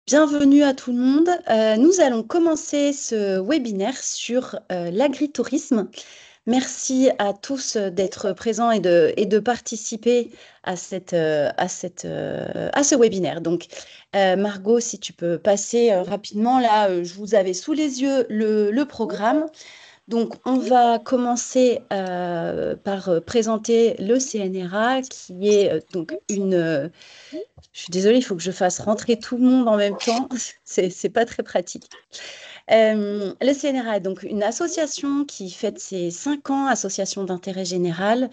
Bienvenue à tout le monde. Nous allons commencer ce webinaire sur l'agritourisme. Merci à tous d'être présents et de participer à ce webinaire. Donc, Margot, si tu peux passer rapidement, là, je vous avais sous les yeux le programme. Donc, on va commencer par présenter le CNRA, qui est donc une. Je suis désolée, il faut que je fasse rentrer tout le monde en même temps. C'est pas très pratique. Le CNRA est donc une association qui fête ses 5 ans, association d'intérêt général,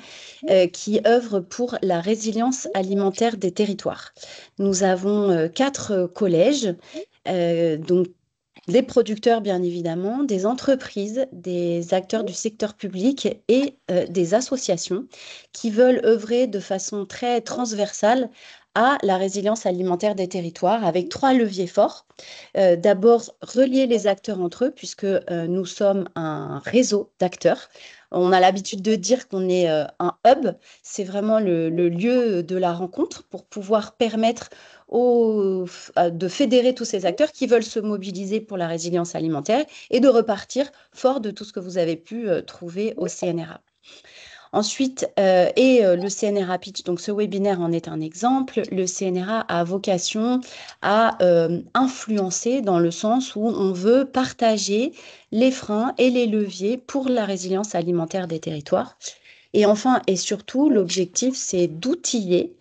qui œuvre pour la résilience alimentaire des territoires. Nous avons 4 collèges, donc des producteurs bien évidemment, des entreprises, des acteurs du secteur public et des associations qui veulent œuvrer de façon très transversale à la résilience alimentaire des territoires avec 3 leviers forts. D'abord, relier les acteurs entre eux, puisque nous sommes un réseau d'acteurs. On a l'habitude de dire qu'on est un hub, c'est vraiment le lieu de la rencontre pour pouvoir permettre de fédérer tous ces acteurs qui veulent se mobiliser pour la résilience alimentaire et de repartir fort de tout ce que vous avez pu trouver au CNRA. Ensuite, le CNRA Pitch, donc ce webinaire en est un exemple. Le CNRA a vocation à influencer dans le sens où on veut partager les freins et les leviers pour la résilience alimentaire des territoires. Et enfin, et surtout, l'objectif, c'est d'outiller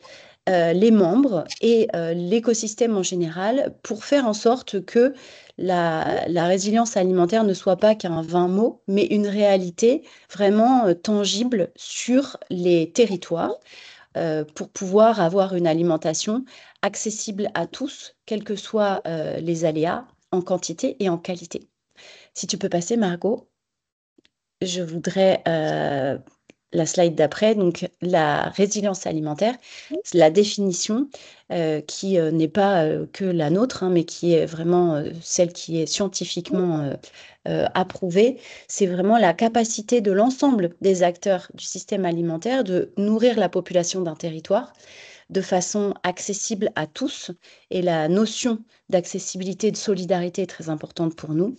les membres et l'écosystème en général pour faire en sorte que la résilience alimentaire ne soit pas qu'un vain mot, mais une réalité vraiment tangible sur les territoires pour pouvoir avoir une alimentation accessible à tous, quels que soient les aléas, en quantité et en qualité. Si tu peux passer, Margot, je voudrais la slide d'après, donc la résilience alimentaire, la définition qui n'est pas que la nôtre, hein, mais qui est vraiment celle qui est scientifiquement approuvée. C'est vraiment la capacité de l'ensemble des acteurs du système alimentaire de nourrir la population d'un territoire de façon accessible à tous. Et la notion d'accessibilité et de solidarité est très importante pour nous,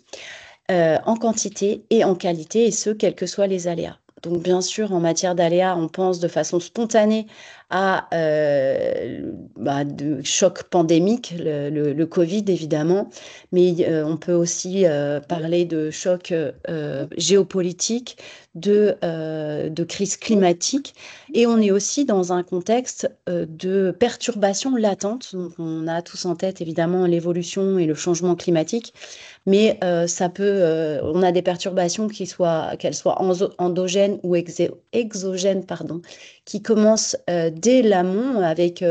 en quantité et en qualité, et ce, quels que soient les aléas. Donc, bien sûr, en matière d'aléas, on pense de façon spontanée à de choc pandémique, le Covid évidemment, mais on peut aussi parler de choc géopolitique, de crise climatique, et on est aussi dans un contexte de perturbations latentes. Donc, on a tous en tête évidemment l'évolution et le changement climatique, mais on a des perturbations qu'elles soient endogènes ou exogènes, pardon, qui commencent dès l'amont avec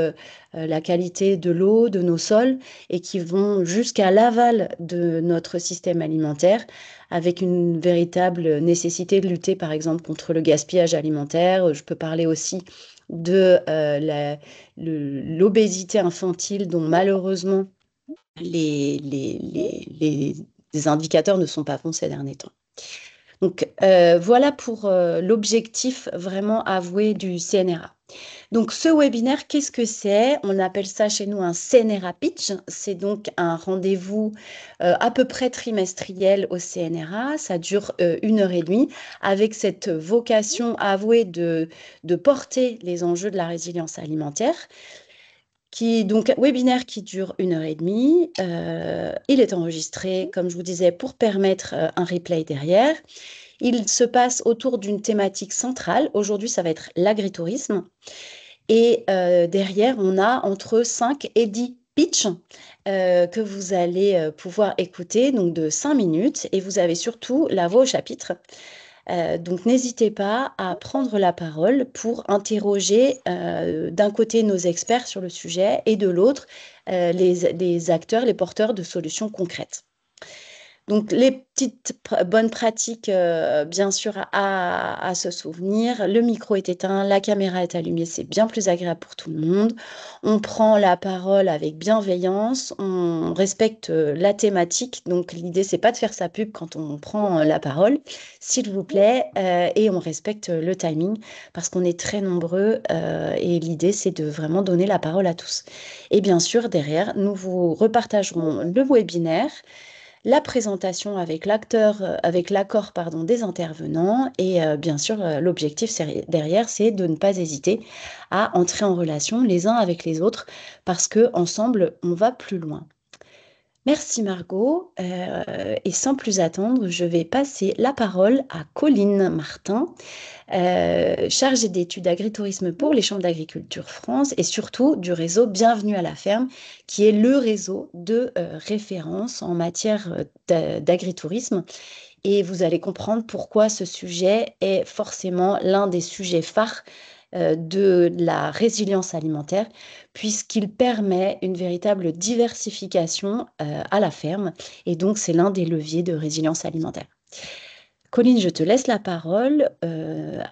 la qualité de l'eau, de nos sols, et qui vont jusqu'à l'aval de notre système alimentaire, avec une véritable nécessité de lutter, par exemple, contre le gaspillage alimentaire. Je peux parler aussi de l'obésité infantile, dont malheureusement les indicateurs ne sont pas bons ces derniers temps. Donc, voilà pour l'objectif vraiment avoué du CNRA. Donc, ce webinaire, qu'est-ce que c'est? On appelle ça chez nous un CNRA Pitch. C'est donc un rendez-vous à peu près trimestriel au CNRA. Ça dure 1 heure et demie avec cette vocation avouée de porter les enjeux de la résilience alimentaire. Donc, webinaire qui dure 1 heure et demie. Il est enregistré, comme je vous disais, pour permettre un replay derrière. Il se passe autour d'une thématique centrale. Aujourd'hui, ça va être l'agritourisme. Et derrière, on a entre 5 et 10 pitchs que vous allez pouvoir écouter, donc de 5 minutes. Et vous avez surtout la voix au chapitre. Donc, n'hésitez pas à prendre la parole pour interroger d'un côté nos experts sur le sujet et de l'autre les acteurs, les porteurs de solutions concrètes. Donc, les petites bonnes pratiques, bien sûr, à se souvenir. Le micro est éteint, la caméra est allumée, c'est bien plus agréable pour tout le monde. On prend la parole avec bienveillance, on respecte la thématique. Donc, l'idée, c'est pas de faire sa pub quand on prend la parole, s'il vous plaît, et on respecte le timing parce qu'on est très nombreux et l'idée, c'est de vraiment donner la parole à tous. Et bien sûr, derrière, nous vous repartagerons le webinaire, la présentation avec avec l'accord pardon, des intervenants et bien sûr l'objectif derrière c'est de ne pas hésiter à entrer en relation les uns avec les autres parce que ensemble on va plus loin. Merci Margot. Et sans plus attendre, je vais passer la parole à Colline Martin, chargée d'études agritourisme pour les chambres d'agriculture France et surtout du réseau Bienvenue à la ferme, qui est le réseau de référence en matière d'agritourisme. Et vous allez comprendre pourquoi ce sujet est forcément l'un des sujets phares de la résilience alimentaire, puisqu'il permet une véritable diversification à la ferme. Et donc, c'est l'un des leviers de résilience alimentaire. Colline, je te laisse la parole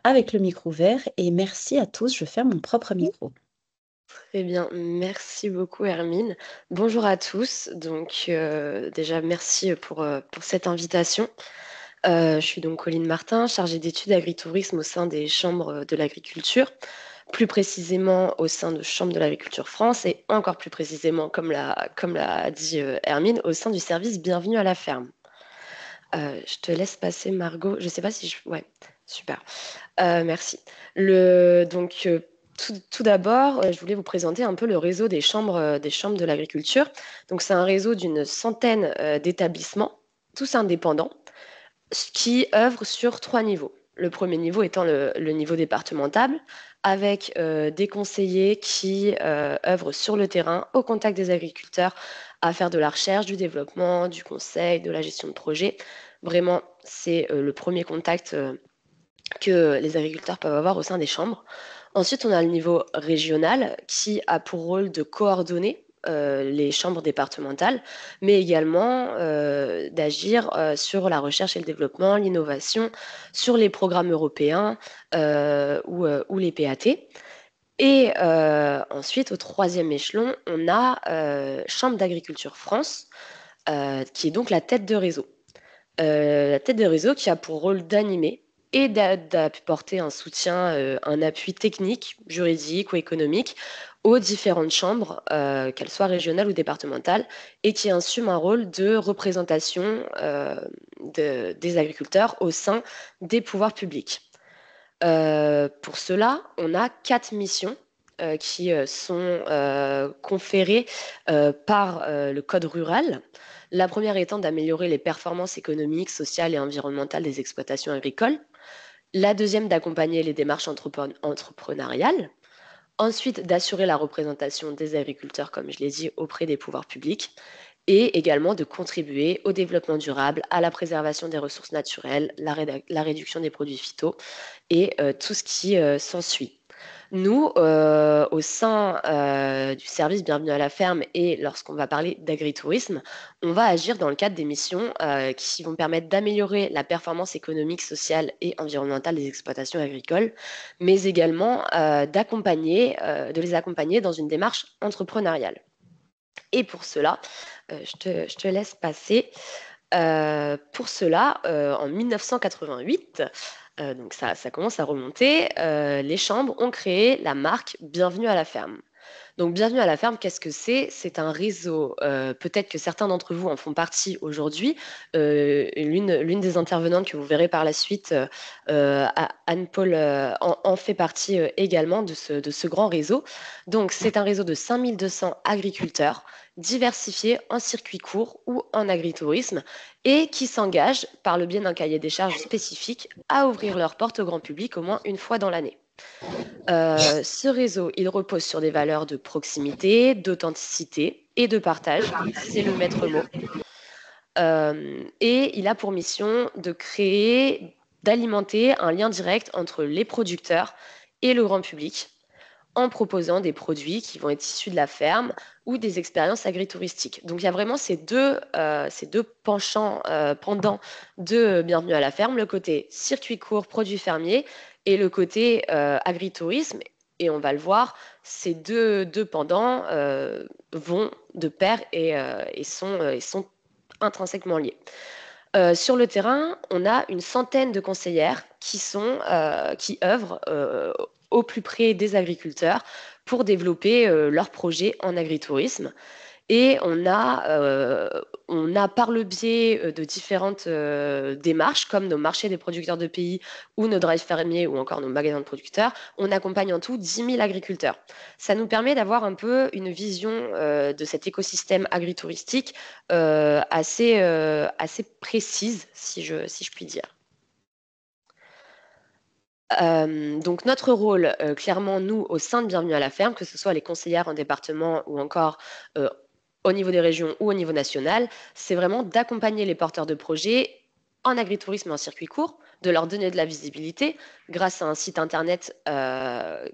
avec le micro ouvert et merci à tous. Je ferme mon propre micro. Très bien, merci beaucoup Hermine. Bonjour à tous. Donc déjà merci pour cette invitation. Je suis donc Colline Martin, chargée d'études agritourisme au sein des chambres de l'agriculture, plus précisément au sein de Chambres de l'agriculture France et encore plus précisément, comme l'a dit Hermine, au sein du service Bienvenue à la ferme. Je te laisse passer Margot. Je ne sais pas si je... Ouais, super. Merci. Donc, tout d'abord, je voulais vous présenter un peu le réseau des chambres de l'agriculture. Donc, c'est un réseau d'une centaine d'établissements, tous indépendants, qui œuvrent sur 3 niveaux. Le premier niveau étant le niveau départemental, avec des conseillers qui œuvrent sur le terrain, au contact des agriculteurs, à faire de la recherche, du développement, du conseil, de la gestion de projet. Vraiment, c'est le premier contact que les agriculteurs peuvent avoir au sein des chambres. Ensuite, on a le niveau régional qui a pour rôle de coordonner les chambres départementales, mais également d'agir sur la recherche et le développement, l'innovation, sur les programmes européens ou les PAT. Et ensuite, au troisième échelon, on a Chambre d'agriculture France, qui est donc la tête de réseau. La tête de réseau qui a pour rôle d'animer et d'apporter un soutien, un appui technique, juridique ou économique aux différentes chambres, qu'elles soient régionales ou départementales, et qui assume un rôle de représentation des agriculteurs au sein des pouvoirs publics. Pour cela, on a 4 missions qui sont conférées par le Code rural. La première étant d'améliorer les performances économiques, sociales et environnementales des exploitations agricoles. La deuxième, d'accompagner les démarches entrepreneuriales. Ensuite, d'assurer la représentation des agriculteurs, comme je l'ai dit, auprès des pouvoirs publics. Et également de contribuer au développement durable, à la préservation des ressources naturelles, la réduction des produits phyto et tout ce qui s'ensuit. Nous, au sein du service Bienvenue à la ferme et lorsqu'on va parler d'agritourisme, on va agir dans le cadre des missions qui vont permettre d'améliorer la performance économique, sociale et environnementale des exploitations agricoles, mais également de les accompagner dans une démarche entrepreneuriale. Et pour cela, je te laisse passer. Pour cela, en 1988, donc ça commence à remonter, les chambres ont créé la marque Bienvenue à la ferme. Donc, Bienvenue à la ferme, qu'est-ce que c'est? C'est un réseau, peut-être que certains d'entre vous en font partie aujourd'hui. L'une des intervenantes que vous verrez par la suite, Anne-Paul, en fait partie également de ce grand réseau. Donc, c'est un réseau de 5200 agriculteurs diversifiés en circuit court ou en agritourisme et qui s'engagent, par le biais d'un cahier des charges spécifique, à ouvrir leurs portes au grand public au moins une fois dans l'année. Ce réseau, il repose sur des valeurs de proximité, d'authenticité et de partage. C'est le maître mot. Et il a pour mission de créer, d'alimenter un lien direct entre les producteurs et le grand public, en proposant des produits qui vont être issus de la ferme ou des expériences agritouristiques. Donc il y a vraiment ces deux pendants de Bienvenue à la ferme, le côté circuit court, produits fermiers, et le côté agritourisme. Et on va le voir, ces deux pendants vont de pair et sont intrinsèquement liés. Sur le terrain, on a une centaine de conseillères qui œuvrent au plus près des agriculteurs pour développer leurs projets en agritourisme. Et on a par le biais de différentes démarches, comme nos marchés des producteurs de pays ou nos drives fermiers ou encore nos magasins de producteurs, on accompagne en tout 10 000 agriculteurs. Ça nous permet d'avoir un peu une vision de cet écosystème agritouristique assez précise, si je puis dire. Donc notre rôle, clairement, nous, au sein de Bienvenue à la ferme, que ce soit les conseillères en département ou encore au niveau des régions ou au niveau national, c'est vraiment d'accompagner les porteurs de projets en agritourisme et en circuit court, de leur donner de la visibilité grâce à un site internet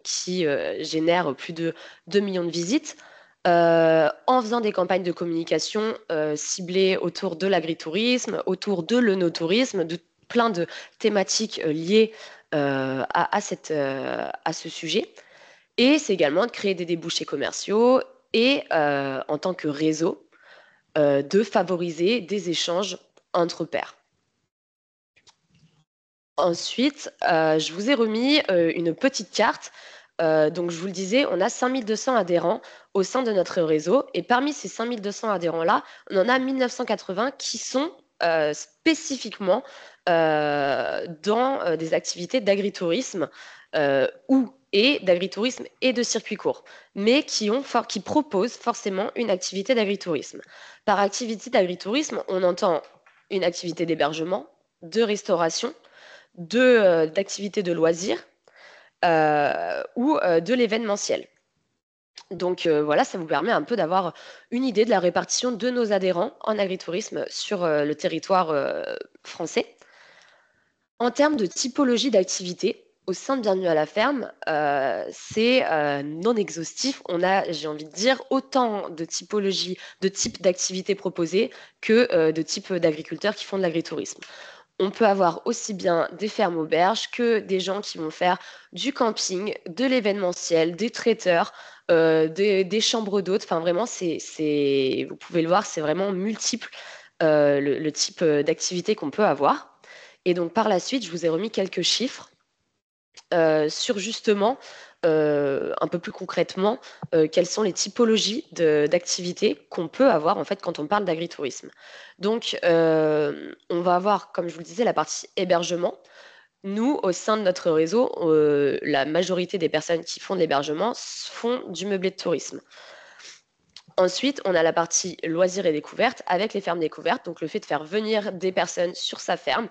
qui génère plus de 2 millions de visites, en faisant des campagnes de communication ciblées autour de l'agritourisme, autour de l'œnotourisme, de plein de thématiques liées à ce sujet. Et c'est également de créer des débouchés commerciaux et en tant que réseau, de favoriser des échanges entre pairs. Ensuite, je vous ai remis une petite carte. Donc, je vous le disais, on a 5200 adhérents au sein de notre réseau. Et parmi ces 5200 adhérents-là, on en a 1980 qui sont spécifiquement dans des activités d'agritourisme et d'agritourisme et de circuit court, mais qui proposent forcément une activité d'agritourisme. Par activité d'agritourisme, on entend une activité d'hébergement, de restauration, d'activités de loisirs ou de l'événementiel. Donc voilà, ça vous permet un peu d'avoir une idée de la répartition de nos adhérents en agritourisme sur le territoire français. En termes de typologie d'activité, au sein de Bienvenue à la ferme, c'est non exhaustif. On a, j'ai envie de dire, autant de typologies, de types d'activités proposées que de types d'agriculteurs qui font de l'agritourisme. On peut avoir aussi bien des fermes auberges que des gens qui vont faire du camping, de l'événementiel, des traiteurs, des chambres d'hôtes. Enfin, vraiment, vous pouvez le voir, c'est vraiment multiple le type d'activité qu'on peut avoir. Et donc, par la suite, je vous ai remis quelques chiffres sur justement, un peu plus concrètement, quelles sont les typologies d'activités qu'on peut avoir en fait quand on parle d'agritourisme. Donc, on va avoir, comme je vous le disais, la partie hébergement. Nous, au sein de notre réseau, la majorité des personnes qui font de l'hébergement font du meublé de tourisme. Ensuite, on a la partie loisirs et découvertes avec les fermes découvertes, donc le fait de faire venir des personnes sur sa ferme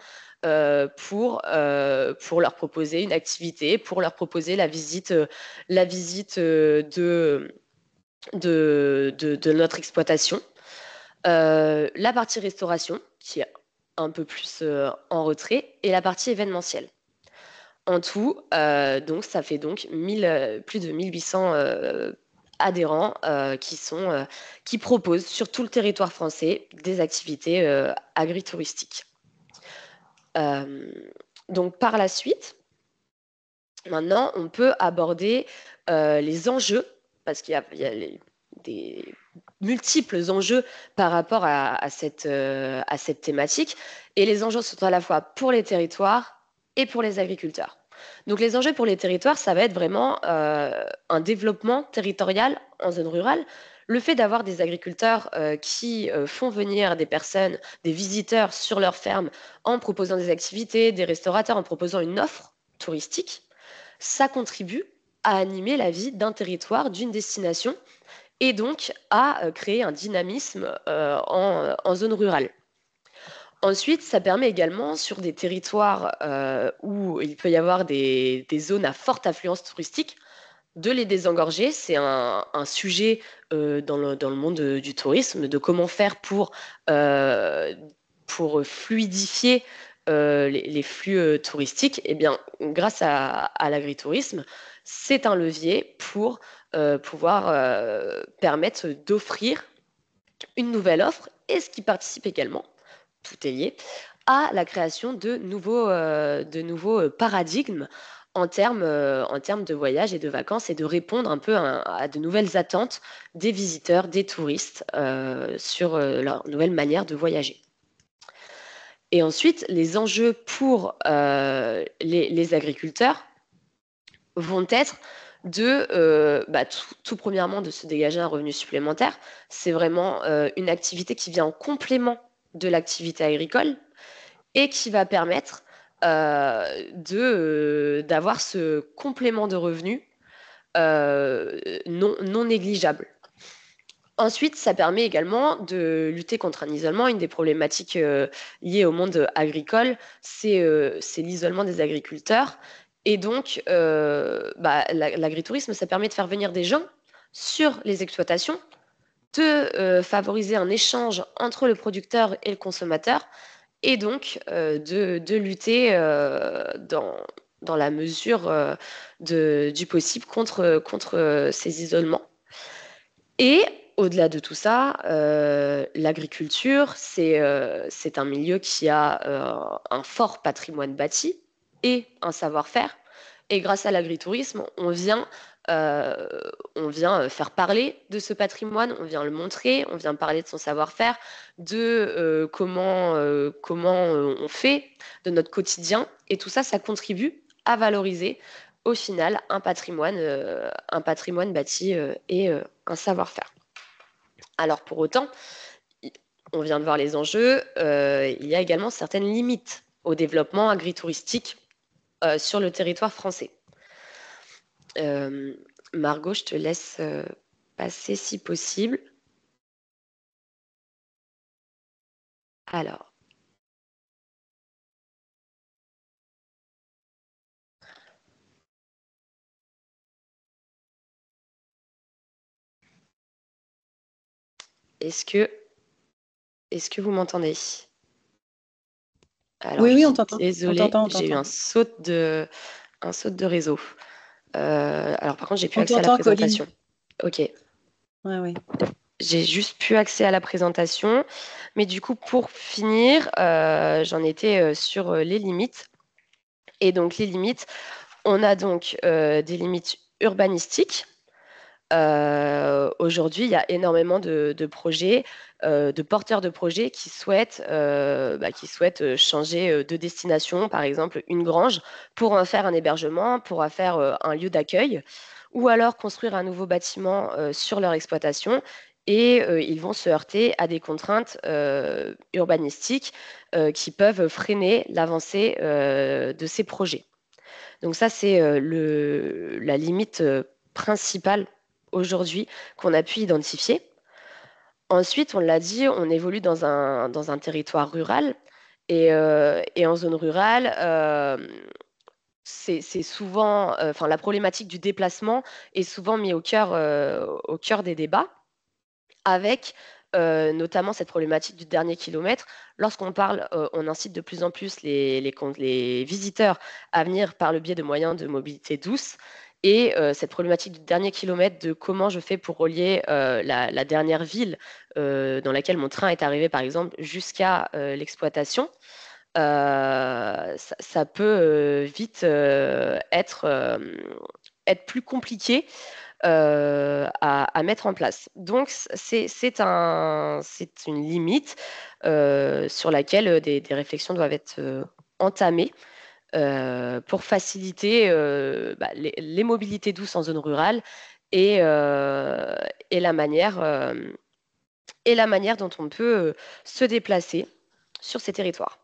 pour leur proposer une activité, pour leur proposer la visite de notre exploitation. La partie restauration, qui est un peu plus en retrait, et la partie événementielle. En tout, donc, ça fait donc plus de 1800 adhérents qui proposent sur tout le territoire français des activités agritouristiques. Donc par la suite, maintenant, on peut aborder les enjeux, parce qu'il y a des multiples enjeux par rapport à cette thématique. Et les enjeux sont à la fois pour les territoires et pour les agriculteurs. Donc les enjeux pour les territoires, ça va être vraiment un développement territorial en zone rurale. Le fait d'avoir des agriculteurs qui font venir des personnes, des visiteurs sur leur ferme en proposant des activités, des restaurateurs en proposant une offre touristique, ça contribue à animer la vie d'un territoire, d'une destination, et donc à créer un dynamisme en zone rurale. Ensuite, ça permet également sur des territoires où il peut y avoir des zones à forte affluence touristique de les désengorger. C'est un sujet dans le monde du tourisme, de comment faire pour fluidifier les flux touristiques, eh bien, grâce à l'agritourisme, c'est un levier pour pouvoir permettre d'offrir une nouvelle offre et ce qui participe également, tout est lié, à la création de nouveaux paradigmes en termes de voyage et de vacances et de répondre un peu à de nouvelles attentes des visiteurs, des touristes sur leur nouvelle manière de voyager. Et ensuite, les enjeux pour les agriculteurs vont être tout premièrement de se dégager un revenu supplémentaire. C'est vraiment une activité qui vient en complément de l'activité agricole et qui va permettre d'avoir ce complément de revenus non négligeable. Ensuite, ça permet également de lutter contre un isolement. Une des problématiques liées au monde agricole, c'est l'isolement des agriculteurs. Et donc, l'agritourisme, ça permet de faire venir des gens sur les exploitations, de favoriser un échange entre le producteur et le consommateur, et donc de lutter dans la mesure du possible contre ces isolements. Et au-delà de tout ça, l'agriculture, c'est un milieu qui a un fort patrimoine bâti et un savoir-faire. Et grâce à l'agritourisme, euh, on vient faire parler de ce patrimoine, on vient le montrer, on vient parler de son savoir-faire, de comment on fait, de notre quotidien. Et tout ça, ça contribue à valoriser au final un patrimoine bâti et un savoir-faire. Alors pour autant, on vient de voir les enjeux, il y a également certaines limites au développement agritouristique sur le territoire français. Margot, je te laisse passer si possible. Alors. Est-ce que vous m'entendez? Alors, Oui, je oui, on suis t'entend. On désolée, t'entend, on j'ai eu t'entend. un saut de réseau. Alors, par contre, j'ai plus On accès à la t'entend, Colline. présentation. Ok, Ouais, ouais. j'ai juste plus accès à la présentation. Mais du coup, pour finir, j'en étais sur les limites. Et donc, les limites, on a donc des limites urbanistiques. Aujourd'hui, il y a énormément de projets, de porteurs de projets qui souhaitent changer de destination, par exemple une grange, pour en faire un hébergement, pour en faire un lieu d'accueil, ou alors construire un nouveau bâtiment sur leur exploitation. Et ils vont se heurter à des contraintes urbanistiques qui peuvent freiner l'avancée de ces projets. Donc ça, c'est la limite principale aujourd'hui qu'on a pu identifier. Ensuite, on l'a dit, on évolue dans un territoire rural. Et en zone rurale, c'est souvent, enfin, la problématique du déplacement est souvent mise au cœur des débats, avec notamment cette problématique du dernier kilomètre. Lorsqu'on parle, on incite de plus en plus les visiteurs à venir par le biais de moyens de mobilité douce. Et cette problématique du dernier kilomètre, de comment je fais pour relier la dernière ville dans laquelle mon train est arrivé, par exemple, jusqu'à l'exploitation, ça peut vite être plus compliqué à mettre en place. Donc, c'est une limite sur laquelle des réflexions doivent être entamées pour faciliter les mobilités douces en zone rurale et, euh, et, la manière, euh, et la manière dont on peut se déplacer sur ces territoires.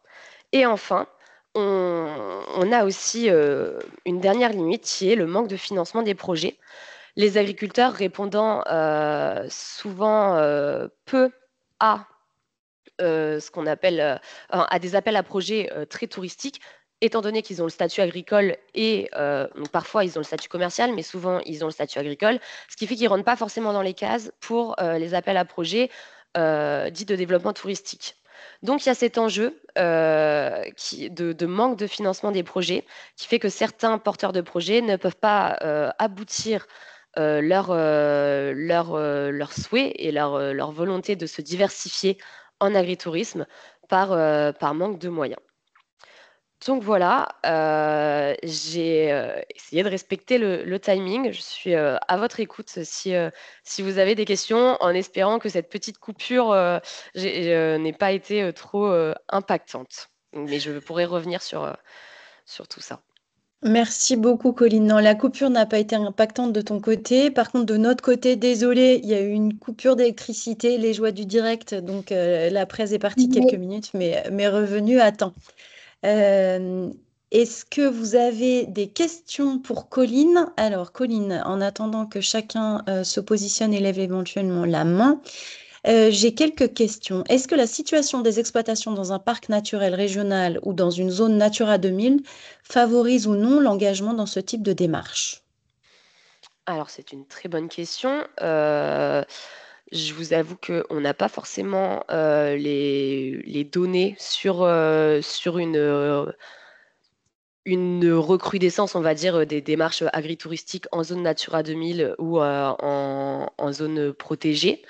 Et enfin, on a aussi une dernière limite qui est le manque de financement des projets. Les agriculteurs répondant souvent peu à ce qu'on appelle à des appels à projets très touristiques, étant donné qu'ils ont le statut agricole et donc parfois ils ont le statut commercial, mais souvent ils ont le statut agricole, ce qui fait qu'ils ne rentrent pas forcément dans les cases pour les appels à projets dits de développement touristique. Donc, il y a cet enjeu de manque de financement des projets qui fait que certains porteurs de projets ne peuvent pas aboutir leur souhait et leur volonté de se diversifier en agritourisme par manque de moyens. Donc voilà, j'ai essayé de respecter le timing. Je suis à votre écoute si vous avez des questions, en espérant que cette petite coupure n'ait pas été trop impactante. Mais je pourrais revenir sur tout ça. Merci beaucoup, Colline. Non, la coupure n'a pas été impactante de ton côté. Par contre, de notre côté, désolé, il y a eu une coupure d'électricité, les joies du direct. Donc, la presse est partie quelques minutes, mais revenue à temps. Euh, Est-ce que vous avez des questions pour Colline? Alors, Colline, en attendant que chacun se positionne et lève éventuellement la main, j'ai quelques questions. Est-ce que la situation des exploitations dans un parc naturel régional ou dans une zone Natura 2000 favorise ou non l'engagement dans ce type de démarche? Alors, c'est une très bonne question. Je vous avoue qu'on n'a pas forcément les données sur une recrudescence, on va dire, des démarches agritouristiques en zone Natura 2000 ou en zone protégée.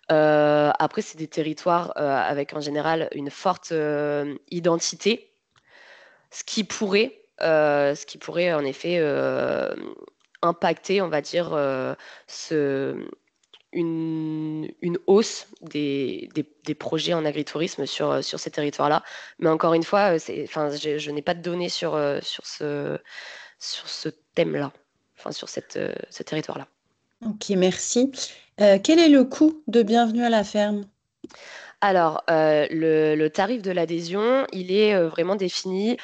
Après, c'est des territoires avec en général une forte identité, ce qui pourrait en effet impacter, on va dire, ce, une hausse des projets en agritourisme sur ces territoires-là. Mais encore une fois, enfin, je n'ai pas de données sur ce thème-là, enfin sur ce territoire-là. Ok, merci. Quel est le coût de Bienvenue à la ferme? Alors, le tarif de l'adhésion, il est vraiment défini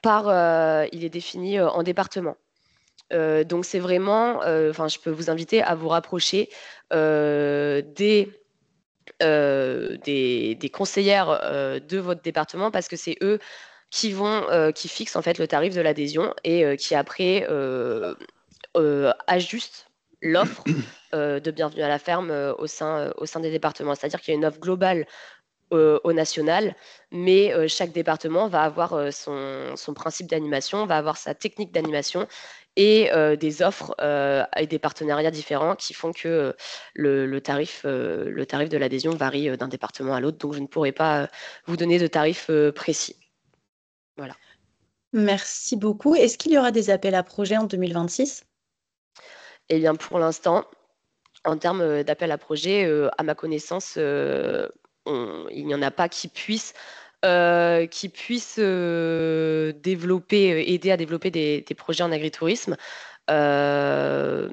il est défini en département. Donc c'est vraiment, enfin, je peux vous inviter à vous rapprocher des conseillères de votre département parce que c'est eux qui fixent en fait le tarif de l'adhésion et qui après ajustent l'offre de Bienvenue à la ferme au sein des départements. C'est-à-dire qu'il y a une offre globale au national, mais chaque département va avoir son principe d'animation, va avoir sa technique d'animation et des offres et des partenariats différents qui font que le tarif de l'adhésion varie d'un département à l'autre. Donc, je ne pourrais pas vous donner de tarif précis. Voilà. Merci beaucoup. Est-ce qu'il y aura des appels à projets en 2026? Eh bien, pour l'instant, en termes d'appel à projet, à ma connaissance, il n'y en a pas qui puissent aider à développer des projets en agritourisme. Euh,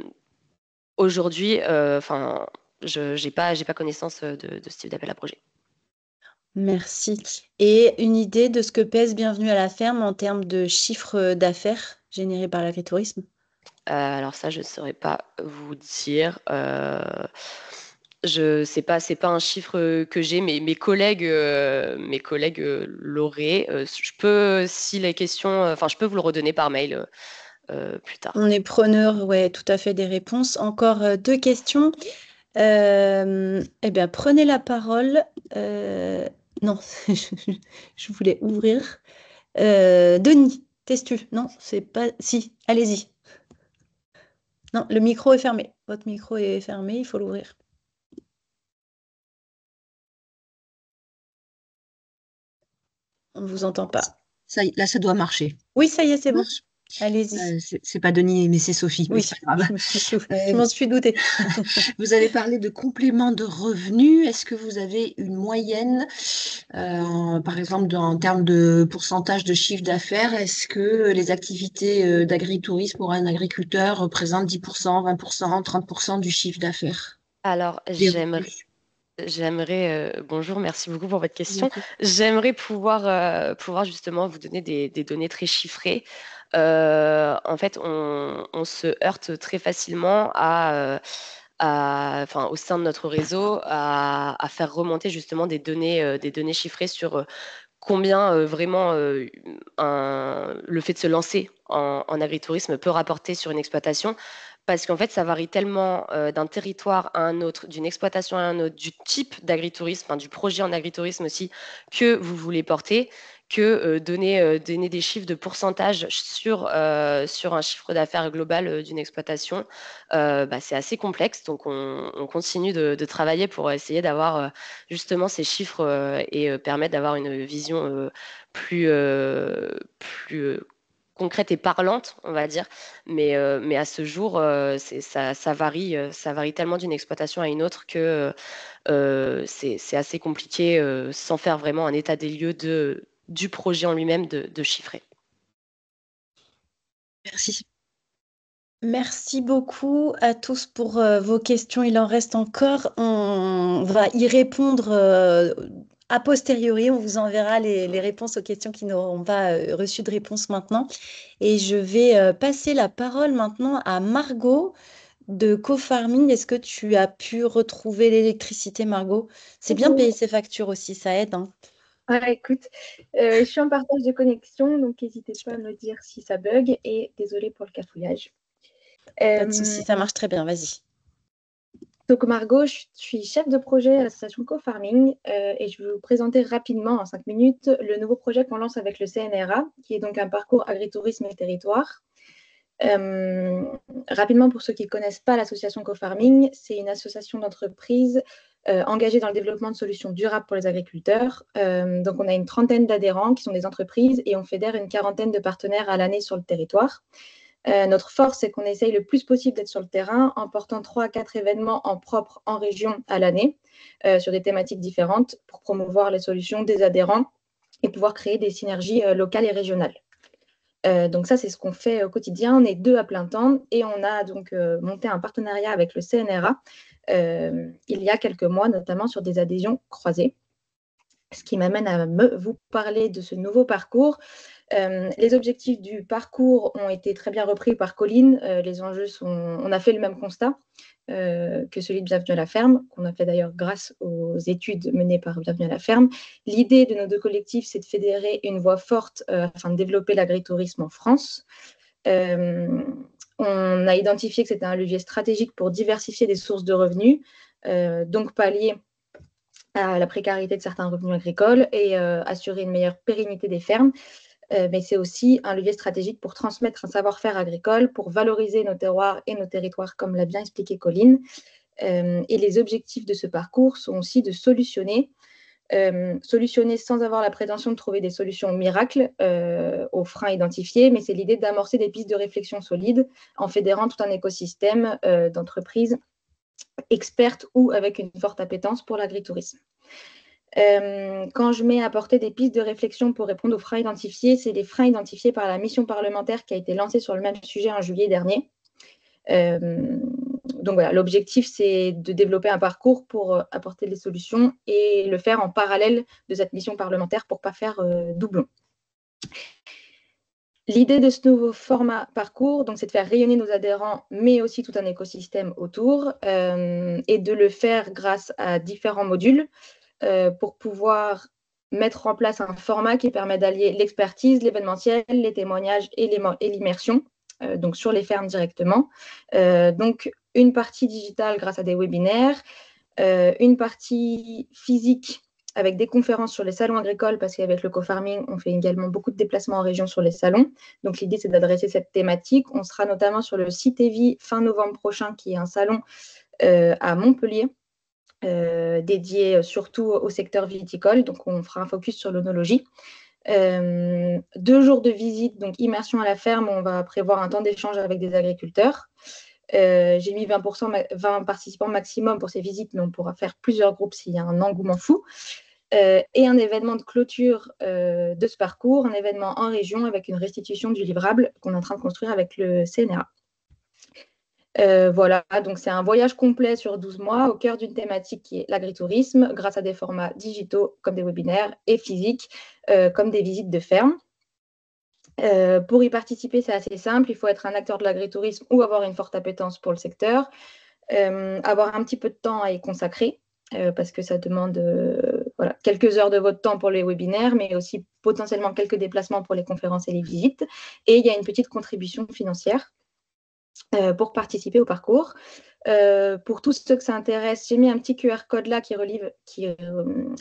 Aujourd'hui, enfin, j'ai pas connaissance de ce type d'appel à projet. Merci. Et une idée de ce que pèse Bienvenue à la ferme en termes de chiffre d'affaires généré par l'agritourisme? Alors ça, je ne saurais pas vous dire. Je sais pas, c'est pas un chiffre que j'ai, mais mes collègues l'auraient. Je peux, si les questions, enfin, je peux vous le redonner par mail plus tard. On est preneur, ouais, tout à fait des réponses. Encore deux questions. Eh bien, prenez la parole. Non, je voulais ouvrir. Denis, t'es-tu? Non, c'est pas. Si, allez-y. Non, le micro est fermé. Votre micro est fermé, il faut l'ouvrir. On ne vous entend pas. Ça, là, ça doit marcher. Oui, ça y est, c'est Ça bon. marche. Allez-y. C'est pas Denis, mais c'est Sophie, mais Oui, c'est pas grave. je m'en suis doutée. Vous avez parlé de complément de revenus. Est-ce que vous avez une moyenne, par exemple, en termes de pourcentage de chiffre d'affaires? Est-ce que les activités d'agritourisme pour un agriculteur représentent 10%, 20%, 30% du chiffre d'affaires? Alors, Des j'aimerais, bonjour, merci beaucoup pour votre question. revenus. J'aimerais pouvoir justement vous donner des données très chiffrées. En fait, on se heurte très facilement enfin, au sein de notre réseau, à faire remonter justement des données chiffrées sur combien vraiment le fait de se lancer en agritourisme peut rapporter sur une exploitation. Parce qu'en fait, ça varie tellement d'un territoire à un autre, d'une exploitation à un autre, du type d'agritourisme, enfin, du projet en agritourisme aussi que vous voulez porter, que donner des chiffres de pourcentage sur un chiffre d'affaires global d'une exploitation, c'est assez complexe. Donc, on continue de travailler pour essayer d'avoir justement ces chiffres et permettre d'avoir une vision plus concrète et parlante, on va dire. Mais à ce jour, ça varie tellement d'une exploitation à une autre que c'est assez compliqué, sans faire vraiment un état des lieux du projet en lui-même, de chiffrer. Merci. Merci beaucoup à tous pour vos questions. Il en reste encore. On va y répondre a posteriori. On vous enverra les réponses aux questions qui n'auront pas reçu de réponse maintenant. Et je vais passer la parole maintenant à Margot de CoFarming. Est-ce que tu as pu retrouver l'électricité, Margot? C'est bien Bonjour. payer ses factures aussi, ça aide, hein. Écoute, je suis en partage de connexion, donc n'hésitez pas à me dire si ça bug et désolée pour le cafouillage. Pas de souci, ça marche très bien, vas-y. Donc Margot, je suis chef de projet à l'association CoFarming et je vais vous présenter rapidement en 5 minutes le nouveau projet qu'on lance avec le CNRA, qui est donc un parcours agritourisme et territoire. Rapidement, pour ceux qui ne connaissent pas l'association CoFarming, c'est une association d'entreprises engagée dans le développement de solutions durables pour les agriculteurs. Donc, on a une trentaine d'adhérents qui sont des entreprises et on fédère une quarantaine de partenaires à l'année sur le territoire. Notre force, c'est qu'on essaye le plus possible d'être sur le terrain en portant 3 à 4 événements en propre en région à l'année sur des thématiques différentes pour promouvoir les solutions des adhérents et pouvoir créer des synergies locales et régionales. Donc ça, c'est ce qu'on fait au quotidien. On est 2 à plein temps et on a donc monté un partenariat avec le CNRA il y a quelques mois, notamment sur des adhésions croisées. Ce qui m'amène à vous parler de ce nouveau parcours. Les objectifs du parcours ont été très bien repris par Colline. Les enjeux on a fait le même constat que celui de Bienvenue à la ferme, qu'on a fait d'ailleurs grâce aux études menées par Bienvenue à la ferme. L'idée de nos 2 collectifs, c'est de fédérer une voix forte afin de développer l'agritourisme en France. On a identifié que c'était un levier stratégique pour diversifier des sources de revenus, donc pallier à la précarité de certains revenus agricoles et assurer une meilleure pérennité des fermes. Mais c'est aussi un levier stratégique pour transmettre un savoir-faire agricole, pour valoriser nos terroirs et nos territoires, comme l'a bien expliqué Colline. Et les objectifs de ce parcours sont aussi de solutionner sans avoir la prétention de trouver des solutions miracles aux freins identifiés, mais c'est l'idée d'amorcer des pistes de réflexion solides en fédérant tout un écosystème d'entreprises expertes ou avec une forte appétence pour l'agritourisme. Quand je mets à porter des pistes de réflexion pour répondre aux freins identifiés, c'est les freins identifiés par la mission parlementaire qui a été lancée sur le même sujet en juillet dernier. Donc voilà, l'objectif, c'est de développer un parcours pour apporter des solutions et le faire en parallèle de cette mission parlementaire pour ne pas faire doublon. L'idée de ce nouveau format parcours, donc, c'est de faire rayonner nos adhérents, mais aussi tout un écosystème autour, et de le faire grâce à différents modules pour pouvoir mettre en place un format qui permet d'allier l'expertise, l'événementiel, les témoignages et l'immersion, donc sur les fermes directement. Donc, une partie digitale grâce à des webinaires, une partie physique avec des conférences sur les salons agricoles, parce qu'avec le co-farming, on fait également beaucoup de déplacements en région sur les salons. Donc, l'idée, c'est d'adresser cette thématique. On sera notamment sur le CITEVI fin novembre prochain, qui est un salon à Montpellier, dédié surtout au secteur viticole. Donc, on fera un focus sur l'œnologie. 2 jours de visite, donc immersion à la ferme, on va prévoir un temps d'échange avec des agriculteurs. J'ai mis 20 participants maximum pour ces visites, mais on pourra faire plusieurs groupes s'il y a un engouement fou. Et un événement de clôture de ce parcours, un événement en région avec une restitution du livrable qu'on est en train de construire avec le CNRA. Voilà, donc c'est un voyage complet sur 12 mois au cœur d'une thématique qui est l'agritourisme, grâce à des formats digitaux comme des webinaires et physiques comme des visites de ferme. Pour y participer, c'est assez simple, il faut être un acteur de l'agritourisme ou avoir une forte appétence pour le secteur, avoir un petit peu de temps à y consacrer, parce que ça demande voilà, quelques heures de votre temps pour les webinaires, mais aussi potentiellement quelques déplacements pour les conférences et les visites. Et il y a une petite contribution financière pour participer au parcours. Pour tous ceux que ça intéresse, j'ai mis un petit QR code là qui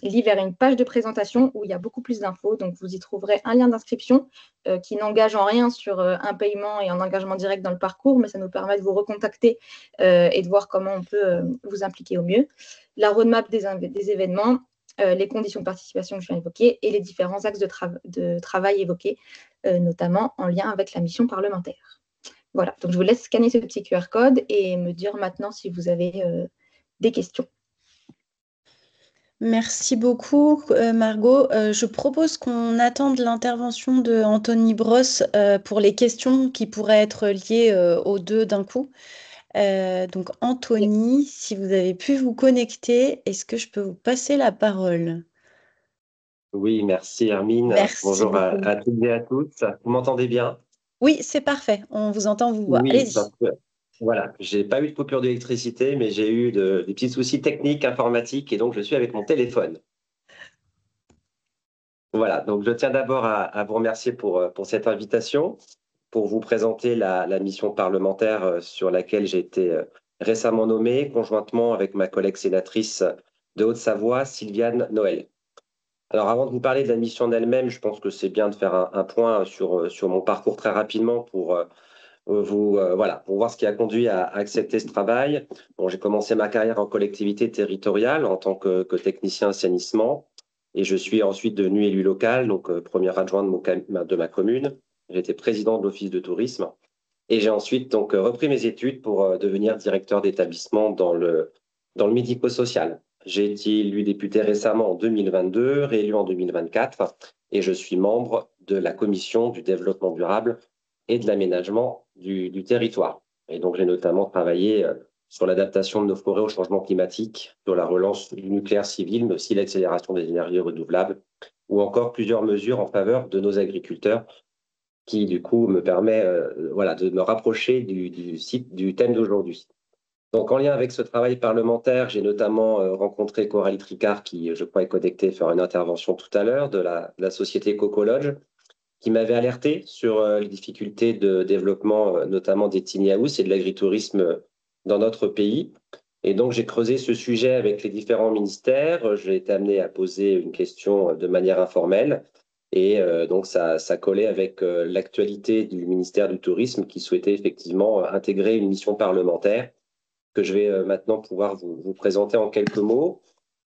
lie vers une page de présentation où il y a beaucoup plus d'infos. Donc, vous y trouverez un lien d'inscription qui n'engage en rien sur un paiement et un engagement direct dans le parcours, mais ça nous permet de vous recontacter et de voir comment on peut vous impliquer au mieux. La roadmap des événements, les conditions de participation que je viens d'évoquer et les différents axes de travail évoqués, notamment en lien avec la mission parlementaire. Voilà, donc je vous laisse scanner ce petit QR code et me dire maintenant si vous avez des questions. Merci beaucoup, Margot. Je propose qu'on attende l'intervention de Anthony Brosse pour les questions qui pourraient être liées aux deux d'un coup. Donc, Anthony, si vous avez pu vous connecter, est-ce que je peux vous passer la parole? Oui, merci Hermine. Merci Bonjour beaucoup. à toutes et à tous. Vous m'entendez bien? Oui, c'est parfait. On vous entend, vous voit. Oui, Allez-y. parce que, voilà, j'ai pas eu de coupure d'électricité, mais j'ai eu des petits soucis techniques, informatiques, et donc je suis avec mon téléphone. Voilà, donc je tiens d'abord à vous remercier pour cette invitation, pour vous présenter la mission parlementaire sur laquelle j'ai été récemment nommé, conjointement avec ma collègue sénatrice de Haute-Savoie, Sylviane Noël. Alors, avant de vous parler de la mission en elle-même, je pense que c'est bien de faire un point sur mon parcours très rapidement pour voilà, pour voir ce qui a conduit à accepter ce travail. Bon, j'ai commencé ma carrière en collectivité territoriale en tant que technicien assainissement et je suis ensuite devenu élu local, donc premier adjoint de ma commune. J'ai été président de l'office de tourisme et j'ai ensuite donc repris mes études pour devenir directeur d'établissement dans le médico-social. J'ai été élu député récemment en 2022, réélu en 2024 et je suis membre de la commission du développement durable et de l'aménagement du territoire. Et donc, j'ai notamment travaillé sur l'adaptation de nos forêts au changement climatique, sur la relance du nucléaire civil, mais aussi l'accélération des énergies renouvelables, ou encore plusieurs mesures en faveur de nos agriculteurs, qui, du coup, me permet voilà, de me rapprocher du thème d'aujourd'hui. Donc, en lien avec ce travail parlementaire, j'ai notamment rencontré Coralie Tricard, qui, je crois, est connectée, faire une intervention tout à l'heure, de la société Cocolodge, qui m'avait alerté sur les difficultés de développement, notamment des tiny houses et de l'agritourisme dans notre pays. Et donc, j'ai creusé ce sujet avec les différents ministères. J'ai été amené à poser une question de manière informelle. Et donc, ça collait avec l'actualité du ministère du Tourisme qui souhaitait effectivement intégrer une mission parlementaire que je vais maintenant pouvoir vous présenter en quelques mots.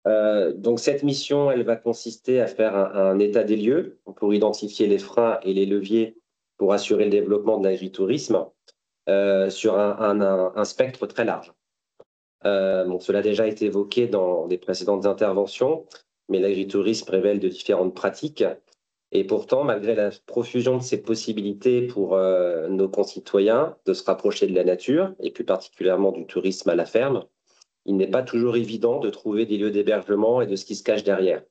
Donc cette mission, elle va consister à faire un état des lieux pour identifier les freins et les leviers pour assurer le développement de l'agritourisme sur un spectre très large. Bon, cela a déjà été évoqué dans des précédentes interventions, mais l'agritourisme révèle de différentes pratiques. Et pourtant, malgré la profusion de ces possibilités pour nos concitoyens de se rapprocher de la nature, et plus particulièrement du tourisme à la ferme, il n'est pas toujours évident de trouver des lieux d'hébergement et de ce qui se cache derrière.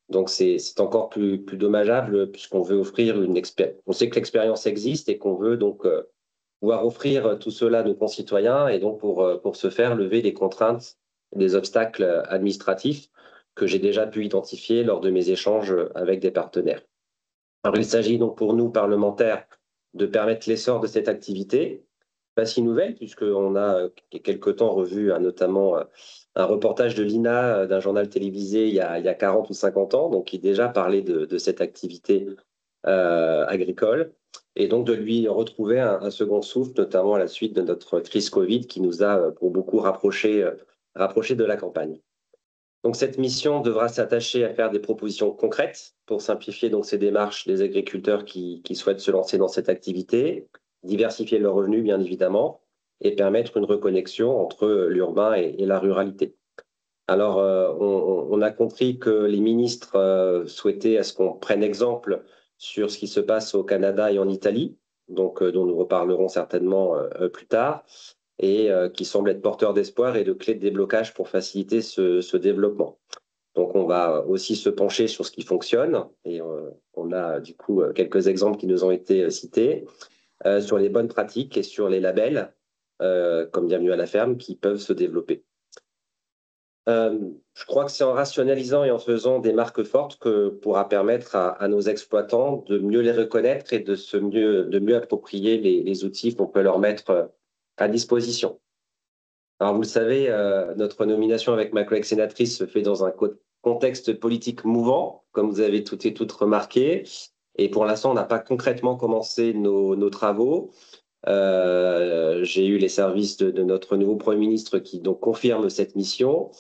Donc, c'est encore plus dommageable puisqu'on veut offrir une expérience. On sait que l'expérience existe et qu'on veut donc pouvoir offrir tout cela à nos concitoyens et donc pour ce faire, lever les contraintes, des obstacles administratifs que j'ai déjà pu identifier lors de mes échanges avec des partenaires. Alors, il s'agit donc pour nous, parlementaires, de permettre l'essor de cette activité, pas si nouvelle, puisqu'on a quelque temps revu notamment un reportage de l'INA d'un journal télévisé il y a 40 ou 50 ans, donc qui déjà parlait de cette activité agricole, et donc de lui retrouver un second souffle, notamment à la suite de notre crise Covid, qui nous a pour beaucoup rapprochés de la campagne. Donc cette mission devra s'attacher à faire des propositions concrètes pour simplifier donc ces démarches des agriculteurs qui souhaitent se lancer dans cette activité, diversifier leurs revenus bien évidemment et permettre une reconnexion entre l'urbain et la ruralité. Alors on a compris que les ministres souhaitaient à ce qu'on prenne exemple sur ce qui se passe au Canada et en Italie, donc dont nous reparlerons certainement plus tard, et qui semble être porteur d'espoir et de clés de déblocage pour faciliter ce développement. Donc, on va aussi se pencher sur ce qui fonctionne, et on a du coup quelques exemples qui nous ont été cités, sur les bonnes pratiques et sur les labels, comme Bienvenue à la ferme, qui peuvent se développer. Je crois que c'est en rationalisant et en faisant des marques fortes que pourra permettre à nos exploitants de mieux les reconnaître et de mieux approprier les outils qu'on peut leur mettre à disposition. Alors, vous le savez, notre nomination avec ma collègue sénatrice se fait dans un contexte politique mouvant, comme vous avez toutes et toutes remarqué. Et pour l'instant, on n'a pas concrètement commencé nos travaux. J'ai eu les services de notre nouveau Premier ministre qui donc confirme cette mission,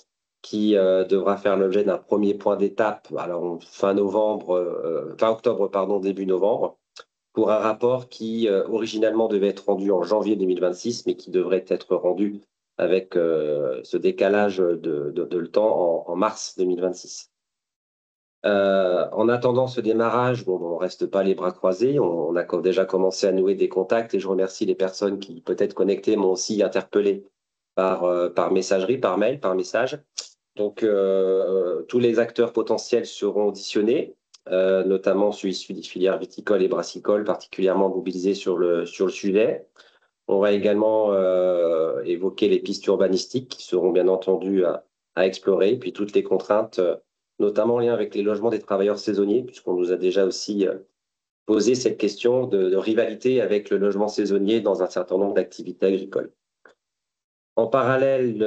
qui devra faire l'objet d'un premier point d'étape, alors fin octobre, pardon, début novembre, pour un rapport qui originalement devait être rendu en janvier 2026, mais qui devrait être rendu avec ce décalage de le temps en mars 2026. En attendant ce démarrage, on ne reste pas les bras croisés. On a déjà commencé à nouer des contacts et je remercie les personnes qui, peut-être connectées, m'ont aussi interpellé par messagerie, par mail, par message. Donc, tous les acteurs potentiels seront auditionnés, notamment ceux issus des filières viticoles et brassicoles, particulièrement mobilisés sur le sujet. On va également évoquer les pistes urbanistiques qui seront bien entendu à explorer, puis toutes les contraintes, notamment en lien avec les logements des travailleurs saisonniers, puisqu'on nous a déjà aussi posé cette question de rivalité avec le logement saisonnier dans un certain nombre d'activités agricoles. En parallèle,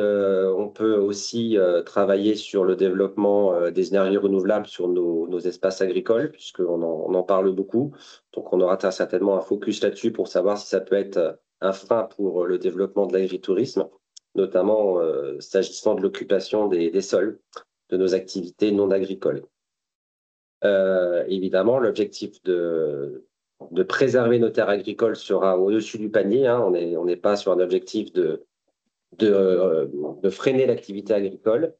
on peut aussi travailler sur le développement des énergies renouvelables sur nos espaces agricoles, puisqu'on en parle beaucoup. Donc, on aura certainement un focus là-dessus pour savoir si ça peut être un frein pour le développement de l'agritourisme, notamment s'agissant de l'occupation des sols de nos activités non agricoles. Évidemment, l'objectif de préserver nos terres agricoles sera au-dessus du panier. Hein. On n'est pas sur un objectif de freiner l'activité agricole.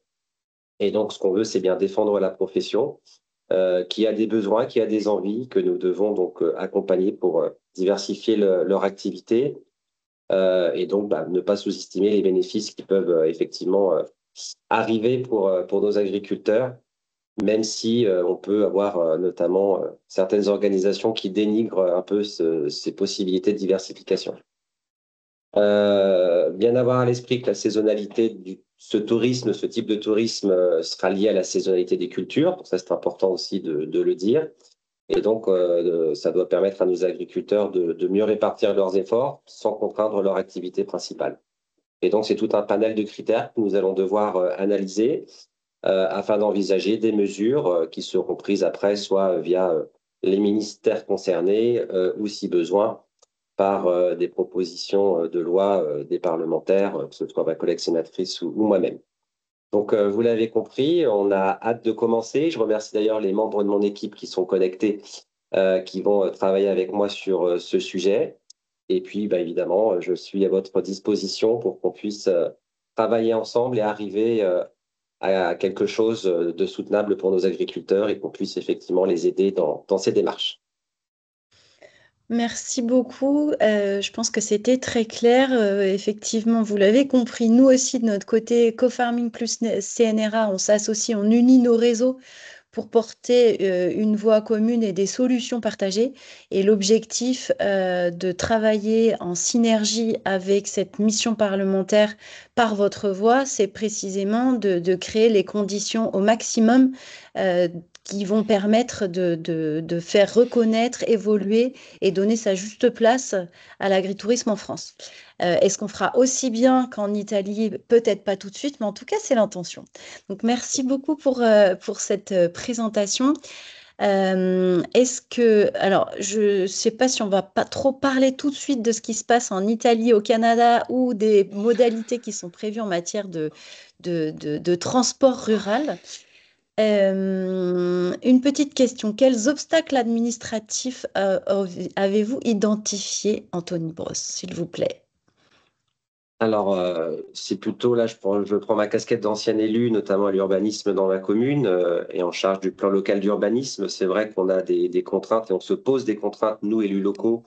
Et donc, ce qu'on veut, c'est bien défendre la profession qui a des besoins, qui a des envies, que nous devons donc accompagner pour diversifier leur activité et donc ne pas sous-estimer les bénéfices qui peuvent effectivement arriver pour nos agriculteurs, même si on peut avoir notamment certaines organisations qui dénigrent un peu ces possibilités de diversification. Bien avoir à l'esprit que la saisonnalité ce type de tourisme sera lié à la saisonnalité des cultures. Donc ça, c'est important aussi de le dire. Et donc, ça doit permettre à nos agriculteurs de mieux répartir leurs efforts sans contraindre leur activité principale. Et donc, c'est tout un panel de critères que nous allons devoir analyser afin d'envisager des mesures qui seront prises après, soit via les ministères concernés ou, si besoin, par des propositions de loi des parlementaires, que ce soit ma collègue sénatrice ou moi-même. Donc, vous l'avez compris, on a hâte de commencer. Je remercie d'ailleurs les membres de mon équipe qui sont connectés, qui vont travailler avec moi sur ce sujet. Et puis, évidemment, je suis à votre disposition pour qu'on puisse travailler ensemble et arriver à quelque chose de soutenable pour nos agriculteurs et qu'on puisse effectivement les aider dans ces démarches. Merci beaucoup. Je pense que c'était très clair. Effectivement, vous l'avez compris, nous aussi, de notre côté, Co-Farming plus CNRA, on s'associe, on unit nos réseaux pour porter une voix commune et des solutions partagées. Et l'objectif de travailler en synergie avec cette mission parlementaire par votre voix, c'est précisément de créer les conditions au maximum qui vont permettre de faire reconnaître, évoluer et donner sa juste place à l'agritourisme en France. Est-ce qu'on fera aussi bien qu'en Italie? Peut-être pas tout de suite, mais en tout cas, c'est l'intention. Donc, merci beaucoup pour cette présentation. Alors, je ne sais pas si on va pas trop parler tout de suite de ce qui se passe en Italie, au Canada ou des modalités qui sont prévues en matière de transport rural. Une petite question. Quels obstacles administratifs avez-vous identifiés, Anthony Brosse, s'il vous plaît? Alors, c'est plutôt là, je prends ma casquette d'ancien élu, notamment à l'urbanisme dans la commune et en charge du plan local d'urbanisme. C'est vrai qu'on a des contraintes et on se pose des contraintes, nous, élus locaux,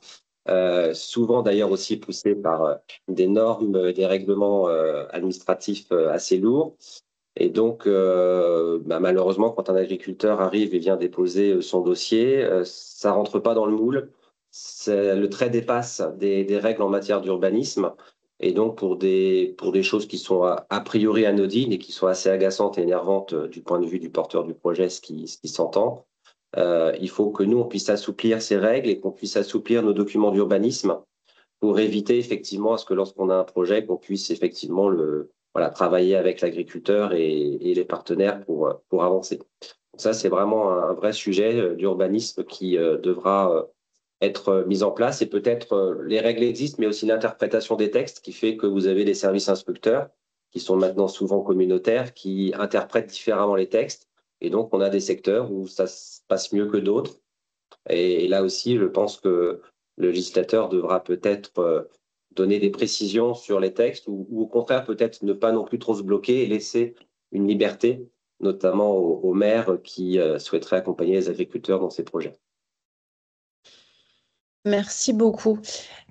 souvent d'ailleurs aussi poussés par des normes, des règlements administratifs assez lourds. Et donc, malheureusement, quand un agriculteur arrive et vient déposer son dossier, ça rentre pas dans le moule. Le trait dépasse des règles en matière d'urbanisme. Et donc, pour des choses qui sont a priori anodines et qui sont assez agaçantes et énervantes du point de vue du porteur du projet, ce qui s'entend, il faut que nous, on puisse assouplir ces règles et qu'on puisse assouplir nos documents d'urbanisme pour éviter effectivement à ce que lorsqu'on a un projet, qu'on puisse effectivement voilà, travailler avec l'agriculteur et les partenaires pour avancer. Donc ça, c'est vraiment un vrai sujet d'urbanisme qui devra être mis en place. Et peut-être les règles existent, mais aussi l'interprétation des textes qui fait que vous avez des services instructeurs qui sont maintenant souvent communautaires, qui interprètent différemment les textes. Et donc, on a des secteurs où ça se passe mieux que d'autres. Et là aussi, je pense que le législateur devra peut-être donner des précisions sur les textes ou au contraire, peut-être ne pas non plus trop se bloquer et laisser une liberté, notamment aux maires qui souhaiteraient accompagner les agriculteurs dans ces projets. Merci beaucoup.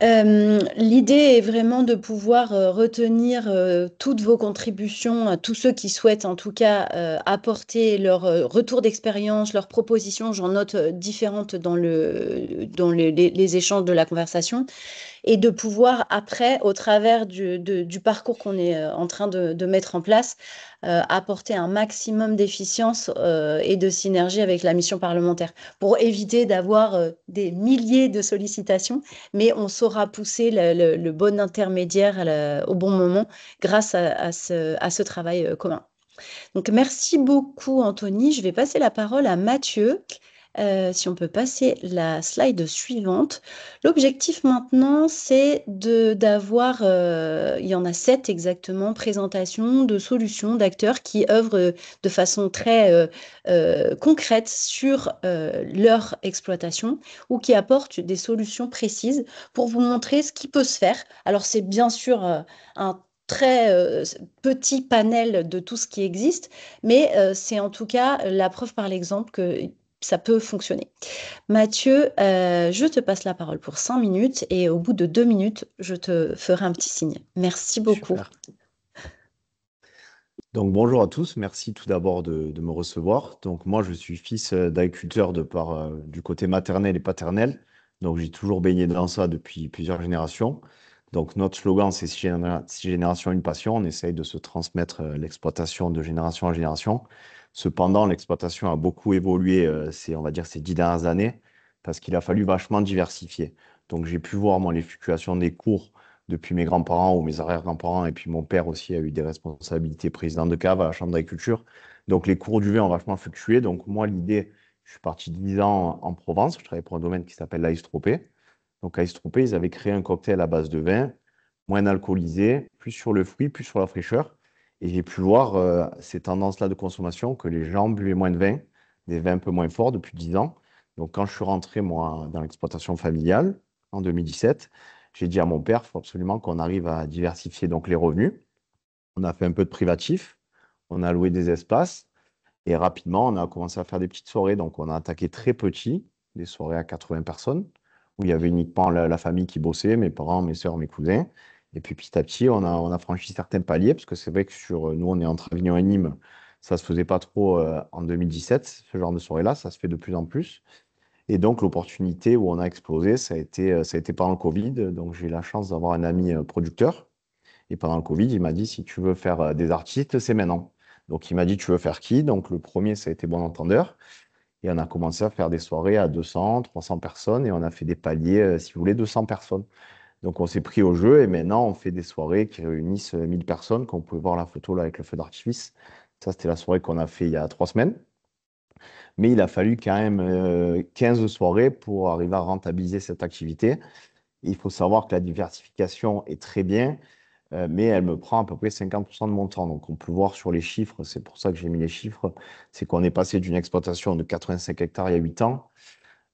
L'idée est vraiment de pouvoir retenir toutes vos contributions, à tous ceux qui souhaitent en tout cas apporter leur retour d'expérience, leurs propositions. J'en note différentes dans les échanges de la conversation. Et de pouvoir après, au travers du parcours qu'on est en train de mettre en place, apporter un maximum d'efficience et de synergie avec la mission parlementaire pour éviter d'avoir des milliers de sollicitations, mais on saura pousser le bon intermédiaire au bon moment grâce à ce travail commun. Donc, merci beaucoup, Anthony. Je vais passer la parole à Mathieu. Si on peut passer la slide suivante. L'objectif maintenant, c'est d'avoir, il y en a 7 exactement, présentations de solutions d'acteurs qui œuvrent de façon très concrète sur leur exploitation ou qui apportent des solutions précises pour vous montrer ce qui peut se faire. Alors, c'est bien sûr un très petit panel de tout ce qui existe, mais c'est en tout cas la preuve par l'exemple que ça peut fonctionner. Mathieu, je te passe la parole pour 5 minutes et au bout de 2 minutes, je te ferai un petit signe. Merci beaucoup. Super. Donc bonjour à tous, merci tout d'abord de me recevoir. Donc moi je suis fils d'agriculteur de par du côté maternel et paternel. Donc j'ai toujours baigné dans ça depuis plusieurs générations. Donc notre slogan c'est 6 générations une passion. On essaye de se transmettre l'exploitation de génération en génération. Cependant l'exploitation a beaucoup évolué on va dire ces 10 dernières années parce qu'il a fallu vachement diversifier. Donc j'ai pu voir moi les fluctuations des cours depuis mes grands-parents ou mes arrière-grands-parents, et puis mon père aussi a eu des responsabilités président de cave à la Chambre d'agriculture. Donc les cours du vin ont vachement fluctué. Donc moi, l'idée, je suis parti 10 ans en Provence, je travaillais pour un domaine qui s'appelle l'Aïs-Tropez. Donc l'Aïs-Tropez, ils avaient créé un cocktail à base de vin, moins alcoolisé, plus sur le fruit, plus sur la fraîcheur. Et j'ai pu voir ces tendances-là de consommation, que les gens buvaient moins de vin, des vins un peu moins forts depuis 10 ans. Donc quand je suis rentré, moi, dans l'exploitation familiale, en 2017, j'ai dit à mon père, il faut absolument qu'on arrive à diversifier donc les revenus. On a fait un peu de privatif, on a loué des espaces et rapidement, on a commencé à faire des petites soirées. Donc, on a attaqué très petit, des soirées à 80 personnes, où il y avait uniquement la famille qui bossait, mes parents, mes soeurs, mes cousins. Et puis petit à petit, on a franchi certains paliers, parce que c'est vrai que nous, on est entre Avignon et Nîmes, ça ne se faisait pas trop en 2017, ce genre de soirée-là, ça se fait de plus en plus. Et donc, l'opportunité où on a explosé, ça a été pendant le Covid. Donc, j'ai eu la chance d'avoir un ami producteur. Et pendant le Covid, il m'a dit, si tu veux faire des artistes, c'est maintenant. Donc, il m'a dit, tu veux faire qui? Donc, le premier, ça a été Bon Entendeur. Et on a commencé à faire des soirées à 200, 300 personnes. Et on a fait des paliers, si vous voulez, 200 personnes. Donc, on s'est pris au jeu. Et maintenant, on fait des soirées qui réunissent 1000 personnes, comme vous pouvez voir la photo là avec le feu d'artifice. Ça, c'était la soirée qu'on a fait il y a 3 semaines. Mais il a fallu quand même 15 soirées pour arriver à rentabiliser cette activité. Il faut savoir que la diversification est très bien, mais elle me prend à peu près 50% de mon temps. Donc, on peut voir sur les chiffres, c'est pour ça que j'ai mis les chiffres, c'est qu'on est passé d'une exploitation de 85 hectares il y a 8 ans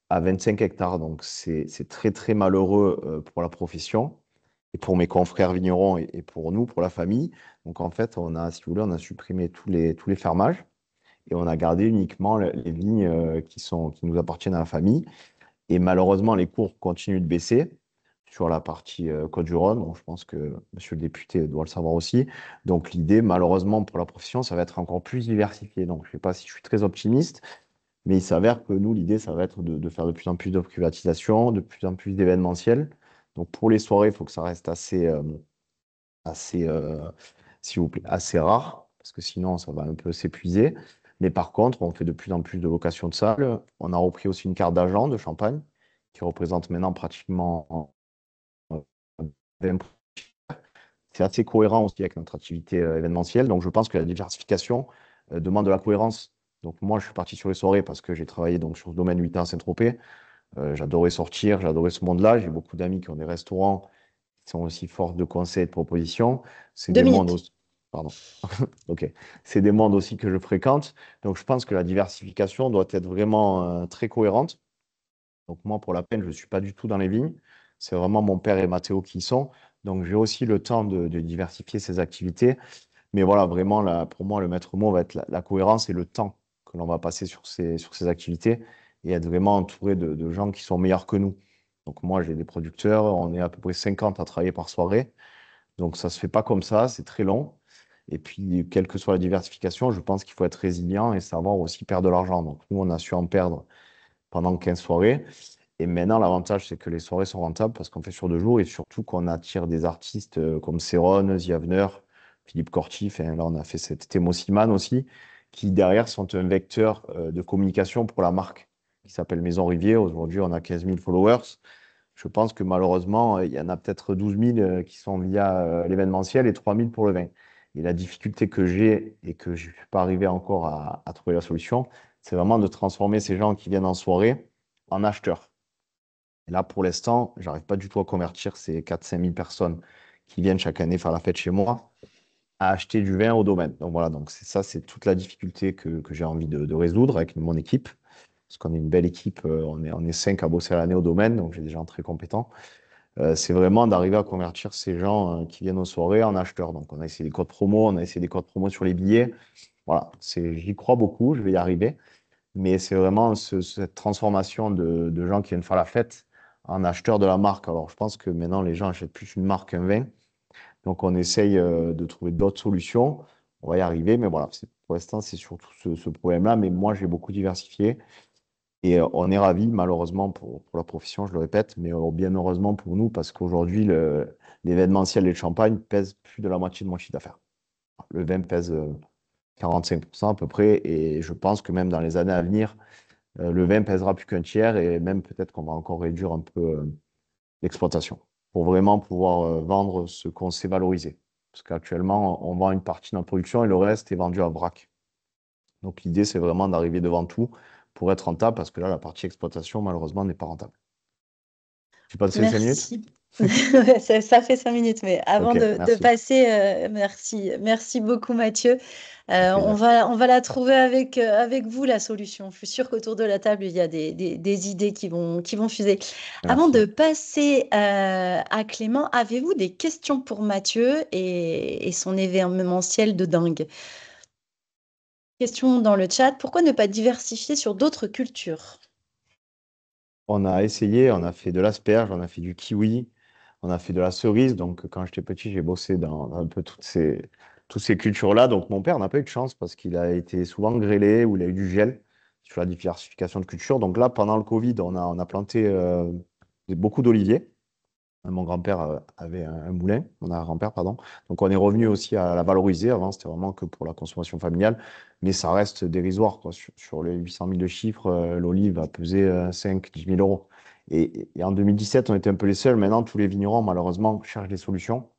à 25 hectares. Donc, c'est très, très malheureux pour la profession et pour mes confrères vignerons et pour nous, pour la famille. Donc, en fait, si vous voulez, on a supprimé tous les fermages et on a gardé uniquement les lignes qui nous appartiennent à la famille. Et malheureusement, les cours continuent de baisser sur la partie Côte-du-Rhône. Donc, je pense que monsieur le député doit le savoir aussi. Donc, l'idée, malheureusement, pour la profession, ça va être encore plus diversifié. Donc, je ne sais pas si je suis très optimiste, mais il s'avère que nous, l'idée, ça va être de faire de plus en plus de privatisation, de plus en plus d'événementiels. Donc, pour les soirées, il faut que ça reste assez, s'il vous plaît, assez rare, parce que sinon, ça va un peu s'épuiser. Mais par contre, on fait de plus en plus de locations de salles. On a repris aussi une carte d'agent de Champagne, qui représente maintenant pratiquement 20. C'est assez cohérent aussi avec notre activité événementielle. Donc, je pense que la diversification demande de la cohérence. Donc, moi, je suis parti sur les soirées parce que j'ai travaillé donc, sur le domaine 8 ans à Saint-Tropez. J'adorais sortir, j'adorais ce monde-là. J'ai beaucoup d'amis qui ont des restaurants qui sont aussi force de conseils et de propositions. C'est Deux des mondes minutes. aussi. Pardon. Ok. C'est des mondes aussi que je fréquente. Donc, je pense que la diversification doit être vraiment très cohérente. Donc, moi, pour la peine, je ne suis pas du tout dans les vignes. C'est vraiment mon père et Mathéo qui y sont. Donc, j'ai aussi le temps de diversifier ces activités. Mais voilà, vraiment, là, pour moi, le maître mot va être la cohérence et le temps que l'on va passer sur ces activités et être vraiment entouré de gens qui sont meilleurs que nous. Donc, moi, j'ai des producteurs, on est à peu près 50 à travailler par soirée. Donc, ça ne se fait pas comme ça, c'est très long. Et puis, quelle que soit la diversification, je pense qu'il faut être résilient et savoir aussi perdre de l'argent. Donc, nous, on a su en perdre pendant 15 soirées. Et maintenant, l'avantage, c'est que les soirées sont rentables parce qu'on fait sur 2 jours et surtout qu'on attire des artistes comme Céron, Ziavner, Philippe Cortif. Et là, on a fait cette Temo Siman aussi, qui derrière sont un vecteur de communication pour la marque qui s'appelle Maison Rivier. Aujourd'hui, on a 15 000 followers. Je pense que malheureusement, il y en a peut-être 12 000 qui sont via l'événementiel et 3 000 pour le vin. Et la difficulté que j'ai et que je ne suis pas arrivé encore à trouver la solution, c'est vraiment de transformer ces gens qui viennent en soirée en acheteurs. Et là, pour l'instant, j'arrive pas du tout à convertir ces 4-5 000 personnes qui viennent chaque année faire la fête chez moi à acheter du vin au domaine. Donc voilà, donc c'est ça, c'est toute la difficulté que j'ai envie de résoudre avec mon équipe. Parce qu'on est une belle équipe, on est 5 à bosser à l'année au domaine, donc j'ai des gens très compétents. C'est vraiment d'arriver à convertir ces gens qui viennent aux soirées en acheteurs. Donc on a essayé des codes promo, on a essayé des codes promo sur les billets. Voilà, j'y crois beaucoup, je vais y arriver. Mais c'est vraiment cette transformation de gens qui viennent faire la fête en acheteurs de la marque. Alors, je pense que maintenant, les gens achètent plus une marque qu'un vin. Donc, on essaye de trouver d'autres solutions. On va y arriver, mais voilà, pour l'instant, c'est surtout ce problème-là. Mais moi, j'ai beaucoup diversifié et on est ravis, malheureusement, pour la profession, je le répète, mais bien heureusement pour nous, parce qu'aujourd'hui, l'événementiel et le champagne pèsent plus de la moitié de mon chiffre d'affaires. Le vin pèse 45% à peu près, et je pense que même dans les années à venir, le vin pèsera plus qu'un tiers et même peut-être qu'on va encore réduire un peu l'exploitation pour vraiment pouvoir vendre ce qu'on sait valoriser. Parce qu'actuellement, on vend une partie de notre production et le reste est vendu à vrac. Donc l'idée, c'est vraiment d'arriver devant tout pour être rentable parce que là, la partie exploitation, malheureusement, n'est pas rentable. Tu passes les 5 minutes? Merci. Ouais, ça fait 5 minutes, mais avant Ok, de merci. passer, merci beaucoup Mathieu. Avec On plaisir. va la trouver avec vous, la solution. Je suis sûre qu'autour de la table, il y a des idées qui vont fuser. Avant Merci. de passer à Clément, avez-vous des questions pour Mathieu et son événementiel de dingue? Question dans le chat, pourquoi ne pas diversifier sur d'autres cultures? On a essayé, on a fait de l'asperge, on a fait du kiwi, on a fait de la cerise. Donc, quand j'étais petit, j'ai bossé dans un peu toutes ces cultures-là. Donc, mon père n'a pas eu de chance parce qu'il a été souvent grêlé ou il a eu du gel sur la diversification de cultures. Donc là, pendant le Covid, on a planté beaucoup d'oliviers. Mon grand-père avait un moulin, mon arrière-grand-père, pardon. Donc, on est revenu aussi à la valoriser. Avant, c'était vraiment que pour la consommation familiale, mais ça reste dérisoire, quoi. Sur les 800 000 de chiffres, l'olive va peser 5-10 000 euros. Et en 2017, on était un peu les seuls. Maintenant, tous les vignerons, malheureusement, cherchent des solutions.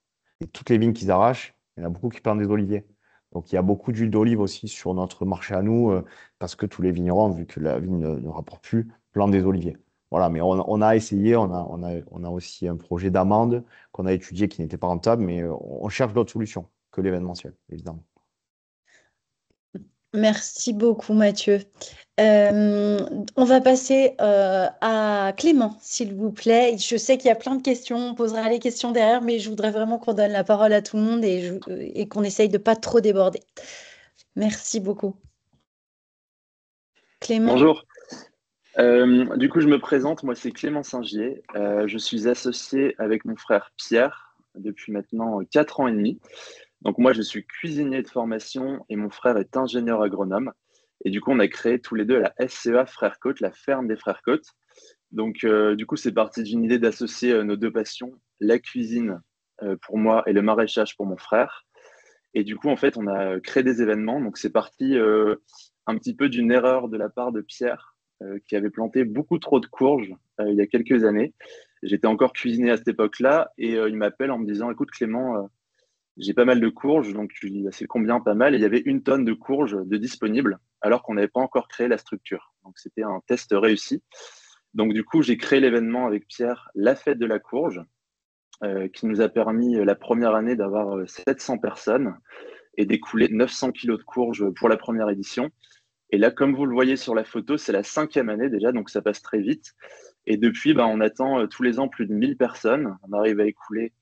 Et toutes les vignes qu'ils arrachent, il y en a beaucoup qui plantent des oliviers. Donc, il y a beaucoup d'huile d'olive aussi sur notre marché à nous, parce que tous les vignerons, vu que la vigne ne rapporte plus, plantent des oliviers. Voilà, mais on a essayé, on a aussi un projet d'amende qu'on a étudié qui n'était pas rentable, mais on cherche d'autres solutions que l'événementiel, évidemment. Merci beaucoup, Mathieu. On va passer à Clément, s'il vous plaît. Je sais qu'il y a plein de questions, on posera les questions derrière, mais je voudrais vraiment qu'on donne la parole à tout le monde et qu'on essaye de pas trop déborder. Merci beaucoup. Clément, Bonjour. Du coup, je me présente. Moi, c'est Clément Singier. Je suis associé avec mon frère Pierre depuis maintenant 4 ans et demi. Donc, moi, je suis cuisinier de formation et mon frère est ingénieur agronome. Et du coup, on a créé tous les deux la SCA Frères Côte, la ferme des Frères Côte. Donc, du coup, c'est parti d'une idée d'associer nos deux passions, la cuisine pour moi et le maraîchage pour mon frère. Et du coup, en fait, on a créé des événements. Donc, c'est parti un petit peu d'une erreur de la part de Pierre, qui avait planté beaucoup trop de courges il y a quelques années. J'étais encore cuisinier à cette époque-là et il m'appelle en me disant, écoute Clément, j'ai pas mal de courges. Donc, je lui dis, bah, c'est combien pas mal? Et il y avait 1 tonne de courges de disponibles alors qu'on n'avait pas encore créé la structure. Donc, c'était un test réussi. Donc, du coup, j'ai créé l'événement avec Pierre, la fête de la courge, qui nous a permis la première année d'avoir 700 personnes et d'écouler 900 kilos de courges pour la première édition. Et là, comme vous le voyez sur la photo, c'est la 5e année déjà, donc ça passe très vite. Et depuis, on attend tous les ans plus de 1000 personnes. On arrive à écouler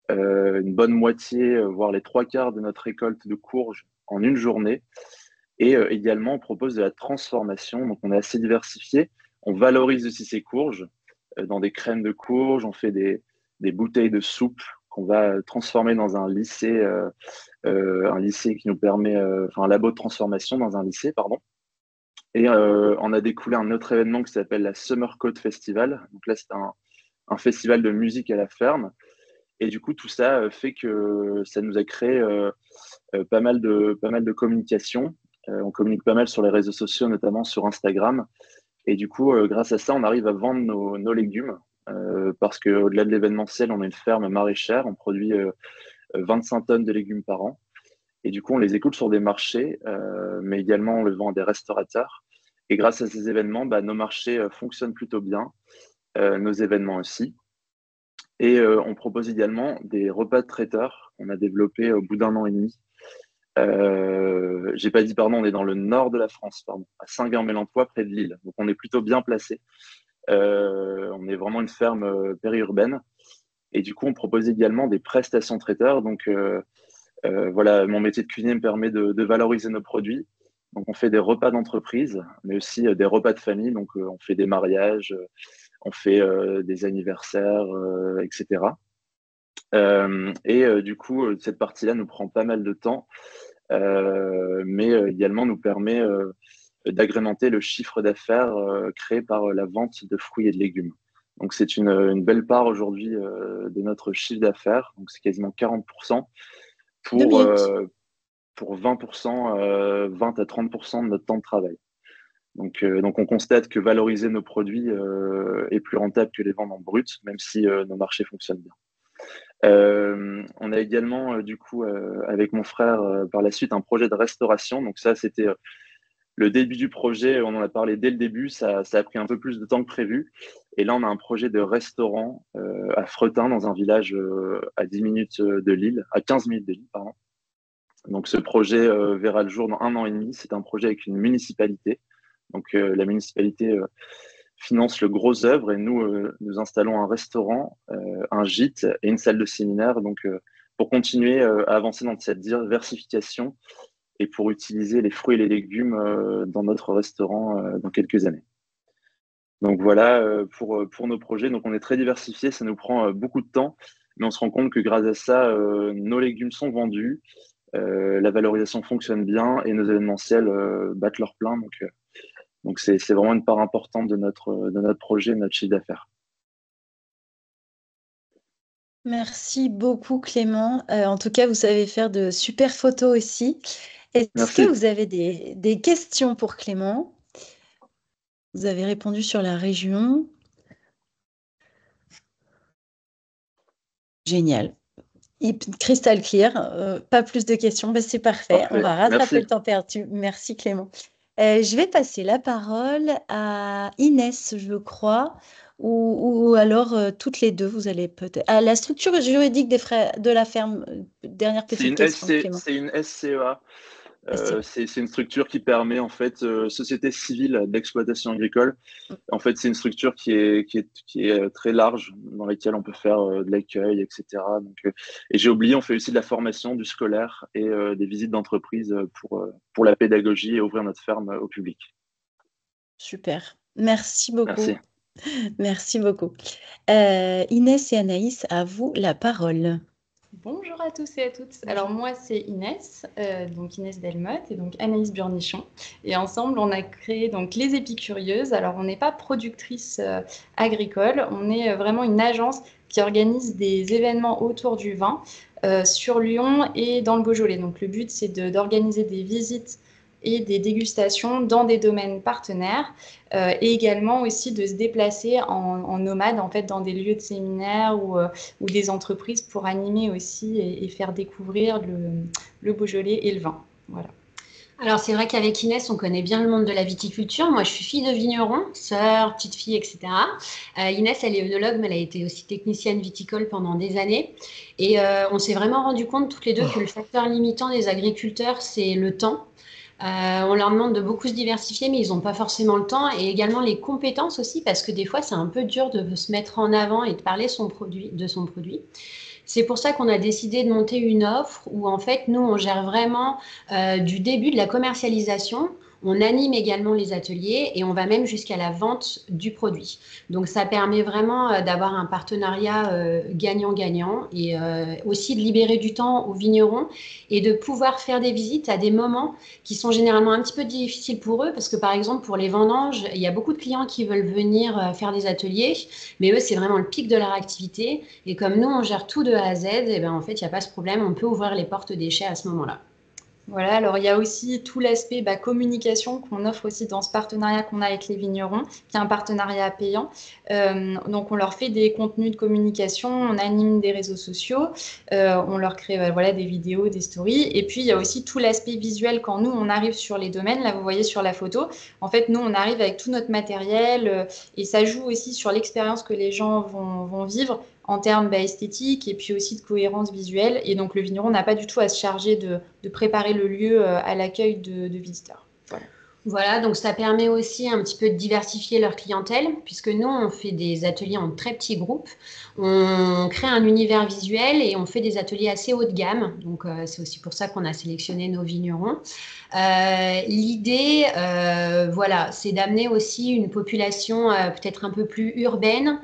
une bonne moitié, voire les 3/4 de notre récolte de courges en une journée. Et également, on propose de la transformation. Donc, on est assez diversifié. On valorise aussi ces courges dans des crèmes de courges. On fait des bouteilles de soupe qu'on va transformer dans un lycée qui nous permet, un labo de transformation dans un lycée, pardon. Et on a découlé un autre événement qui s'appelle la Summer Code Festival. Donc là, c'est un festival de musique à la ferme. Et du coup, tout ça fait que ça nous a créé pas mal de communication. On communique pas mal sur les réseaux sociaux, notamment sur Instagram. Et du coup, grâce à ça, on arrive à vendre nos légumes. Parce qu'au-delà de l'événementiel, on a une ferme maraîchère. On produit 25 tonnes de légumes par an. Et du coup, on les écoute sur des marchés, mais également on le vend à des restaurateurs. Et grâce à ces événements, nos marchés fonctionnent plutôt bien, nos événements aussi. Et on propose également des repas de traiteurs qu'on a développés au bout d'1 an et demi. J'ai pas dit pardon, on est dans le nord de la France, pardon, à Saint-Guermain-l'Emploi, près de Lille. Donc on est plutôt bien placé. On est vraiment une ferme périurbaine. Et du coup, on propose également des prestations traiteurs. Donc voilà, mon métier de cuisinier me permet de valoriser nos produits. Donc, on fait des repas d'entreprise, mais aussi des repas de famille. Donc, on fait des mariages, on fait des anniversaires, etc. Du coup, cette partie-là nous prend pas mal de temps, mais également nous permet d'agrémenter le chiffre d'affaires créé par la vente de fruits et de légumes. Donc, c'est une belle part aujourd'hui de notre chiffre d'affaires. Donc, c'est quasiment 40% pour 20%, 20 à 30% de notre temps de travail. Donc, on constate que valoriser nos produits est plus rentable que les vendre en brut, même si nos marchés fonctionnent bien. On a également, du coup, avec mon frère, par la suite, un projet de restauration. Donc ça, c'était le début du projet. On en a parlé dès le début. Ça a pris un peu plus de temps que prévu. Et là, on a un projet de restaurant à Fretin, dans un village à 10 minutes de Lille, à 15 minutes de Lille, pardon. Donc, ce projet verra le jour dans 1 an et demi. C'est un projet avec une municipalité. Donc, la municipalité finance le gros œuvre et nous installons un restaurant, un gîte et une salle de séminaire. Donc, pour continuer à avancer dans cette diversification et pour utiliser les fruits et les légumes dans notre restaurant dans quelques années. Donc, voilà pour nos projets. Donc, on est très diversifié. Ça nous prend beaucoup de temps, mais on se rend compte que grâce à ça, nos légumes sont vendus. La valorisation fonctionne bien et nos événementiels battent leur plein. Donc c'est vraiment une part importante de notre projet, de notre chiffre d'affaires. Merci beaucoup, Clément. En tout cas, vous savez faire de super photos aussi. Est-ce Merci. que vous avez des questions pour Clément? Vous avez répondu sur la région. Génial. Crystal clear, pas plus de questions, c'est parfait. Parfait. On va rattraper Merci. le temps perdu. Merci Clément. Je vais passer la parole à Inès, je crois, ou alors toutes les deux, vous allez peut-être. À la structure juridique de la ferme, dernière petite question, Clément. C'est une SCEA. C'est une structure qui permet, en fait, société civile d'exploitation agricole. En fait, c'est une structure qui est très large, dans laquelle on peut faire de l'accueil, etc. Donc, et j'ai oublié, on fait aussi de la formation, du scolaire et des visites d'entreprise pour la pédagogie et ouvrir notre ferme au public. Super. Merci beaucoup. Merci. Merci beaucoup. Inès et Anaïs, à vous la parole. Bonjour à tous et à toutes. Alors moi c'est Inès, donc Inès Delmotte et donc Anaïs Burnichon. Et ensemble on a créé donc les Épicurieuses. Alors on n'est pas productrice agricole, on est vraiment une agence qui organise des événements autour du vin sur Lyon et dans le Beaujolais. Donc le but c'est d'organiser des visites et des dégustations dans des domaines partenaires et également aussi de se déplacer en nomade en fait dans des lieux de séminaire ou des entreprises pour animer aussi et faire découvrir le Beaujolais et le vin. Voilà. Alors, c'est vrai qu'avec Inès, on connaît bien le monde de la viticulture. Moi, je suis fille de vigneron, sœur, petite fille, etc. Inès, elle est œnologue, mais elle a été aussi technicienne viticole pendant des années. Et on s'est vraiment rendu compte toutes les deux que le facteur limitant des agriculteurs, c'est le temps. On leur demande de beaucoup se diversifier, mais ils n'ont pas forcément le temps. Et également les compétences aussi, parce que des fois, c'est un peu dur de se mettre en avant et de parler de son produit. C'est pour ça qu'on a décidé de monter une offre où, en fait, nous, on gère vraiment du début de la commercialisation. On anime également les ateliers et on va même jusqu'à la vente du produit. Donc, ça permet vraiment d'avoir un partenariat gagnant-gagnant et aussi de libérer du temps aux vignerons et de pouvoir faire des visites à des moments qui sont généralement un petit peu difficiles pour eux parce que, par exemple, pour les vendanges, il y a beaucoup de clients qui veulent venir faire des ateliers, mais eux, c'est vraiment le pic de leur activité. Et comme nous, on gère tout de A à Z, et ben, en fait, il n'y a pas ce problème. On peut ouvrir les portes déchets à ce moment-là. Voilà, alors il y a aussi tout l'aspect communication qu'on offre aussi dans ce partenariat qu'on a avec les vignerons, qui est un partenariat payant. Donc on leur fait des contenus de communication, on anime des réseaux sociaux, on leur crée voilà, des vidéos, des stories. Et puis il y a aussi tout l'aspect visuel quand nous on arrive sur les domaines. Là vous voyez sur la photo, en fait nous on arrive avec tout notre matériel et ça joue aussi sur l'expérience que les gens vont vivre en termes esthétiques et puis aussi de cohérence visuelle. Et donc, le vigneron n'a pas du tout à se charger de préparer le lieu à l'accueil de visiteurs. Voilà, donc ça permet aussi un petit peu de diversifier leur clientèle, puisque nous, on fait des ateliers en très petits groupes. On crée un univers visuel et on fait des ateliers assez haut de gamme. Donc, c'est aussi pour ça qu'on a sélectionné nos vignerons. L'idée, voilà, c'est d'amener aussi une population peut-être un peu plus urbaine,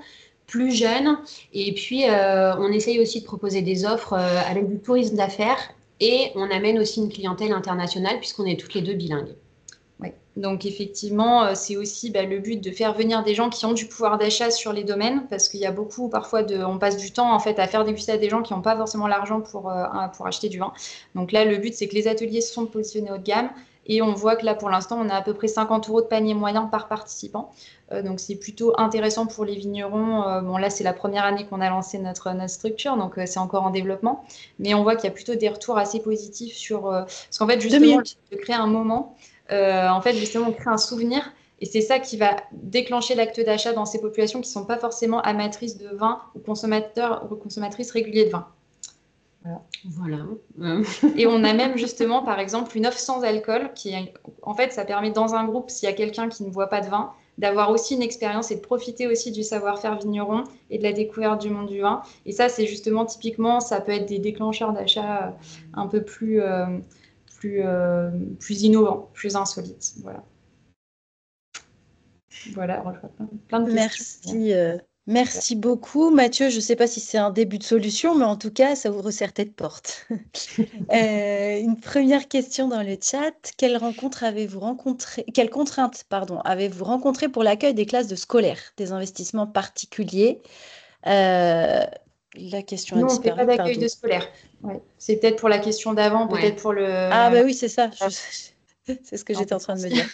plus jeunes. Et puis, on essaye aussi de proposer des offres avec du tourisme d'affaires et on amène aussi une clientèle internationale puisqu'on est toutes les deux bilingues. Oui, donc effectivement, c'est aussi le but de faire venir des gens qui ont du pouvoir d'achat sur les domaines parce qu'il y a beaucoup, parfois, on passe du temps en fait à faire déguster à des gens qui n'ont pas forcément l'argent pour acheter du vin. Donc là, le but, c'est que les ateliers sont positionnés haut de gamme. Et on voit que là, pour l'instant, on a à peu près 50 € de panier moyen par participant. Donc, c'est plutôt intéressant pour les vignerons. Bon, là, c'est la première année qu'on a lancé notre structure, donc c'est encore en développement. Mais on voit qu'il y a plutôt des retours assez positifs sur... parce qu'en fait, justement, de créer un moment, en fait, justement, on crée un souvenir. Et c'est ça qui va déclencher l'acte d'achat dans ces populations qui ne sont pas forcément amatrices de vin ou consommateurs ou consommatrices réguliers de vin. Voilà. Et on a même justement, par exemple, une offre sans alcool qui, en fait, ça permet dans un groupe, s'il y a quelqu'un qui ne boit pas de vin, d'avoir aussi une expérience et de profiter aussi du savoir-faire vigneron et de la découverte du monde du vin. Et ça, c'est justement typiquement, ça peut être des déclencheurs d'achat un peu plus innovants, plus insolites. Voilà. Voilà, plein de questions. Merci. Merci beaucoup, Mathieu. Je ne sais pas si c'est un début de solution, mais en tout cas, ça vous resserre tête porte. Une première question dans le chat. Quelles contraintes avez-vous rencontrées pour l'accueil des classes de scolaires, des investissements particuliers? La question Nous, a on ne fait pas d'accueil de scolaire. Ouais. C'est peut-être pour la question d'avant, peut-être pour le... Ah, oui, c'est ça. C'est ce que j'étais en train de me dire.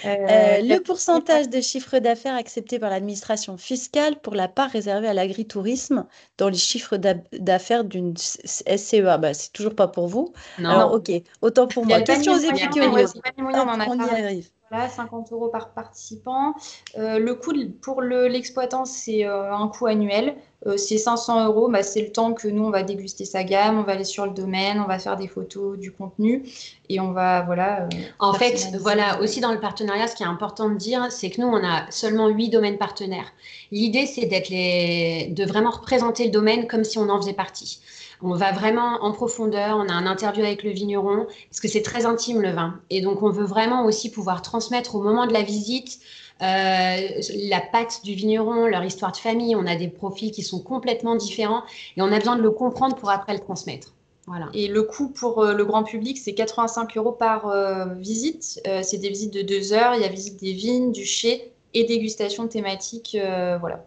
Le pourcentage de chiffre d'affaires accepté par l'administration fiscale pour la part réservée à l'agritourisme dans les chiffres d'affaires d'une SCEA, c'est toujours pas pour vous. Non. Alors, ok, autant pour moi. Question aux épicurieuses. On y arrive. Voilà, 50 € par participant. Le coût pour l'exploitant, c'est un coût annuel. C'est 500 €. C'est le temps que nous, on va déguster sa gamme, on va aller sur le domaine, on va faire des photos, du contenu et on va, voilà. En fait, voilà, aussi dans le partenariat, ce qui est important de dire, c'est que nous, on a seulement 8 domaines partenaires. L'idée, c'est de vraiment représenter le domaine comme si on en faisait partie. On va vraiment en profondeur, on a un interview avec le vigneron, parce que c'est très intime le vin. Et donc, on veut vraiment aussi pouvoir transmettre au moment de la visite la patte du vigneron, leur histoire de famille. On a des profils qui sont complètement différents et on a besoin de le comprendre pour après le transmettre. Voilà. Et le coût pour le grand public, c'est 85 € par visite. C'est des visites de 2 heures. Il y a visite des vignes, du chai et dégustation thématique. Voilà.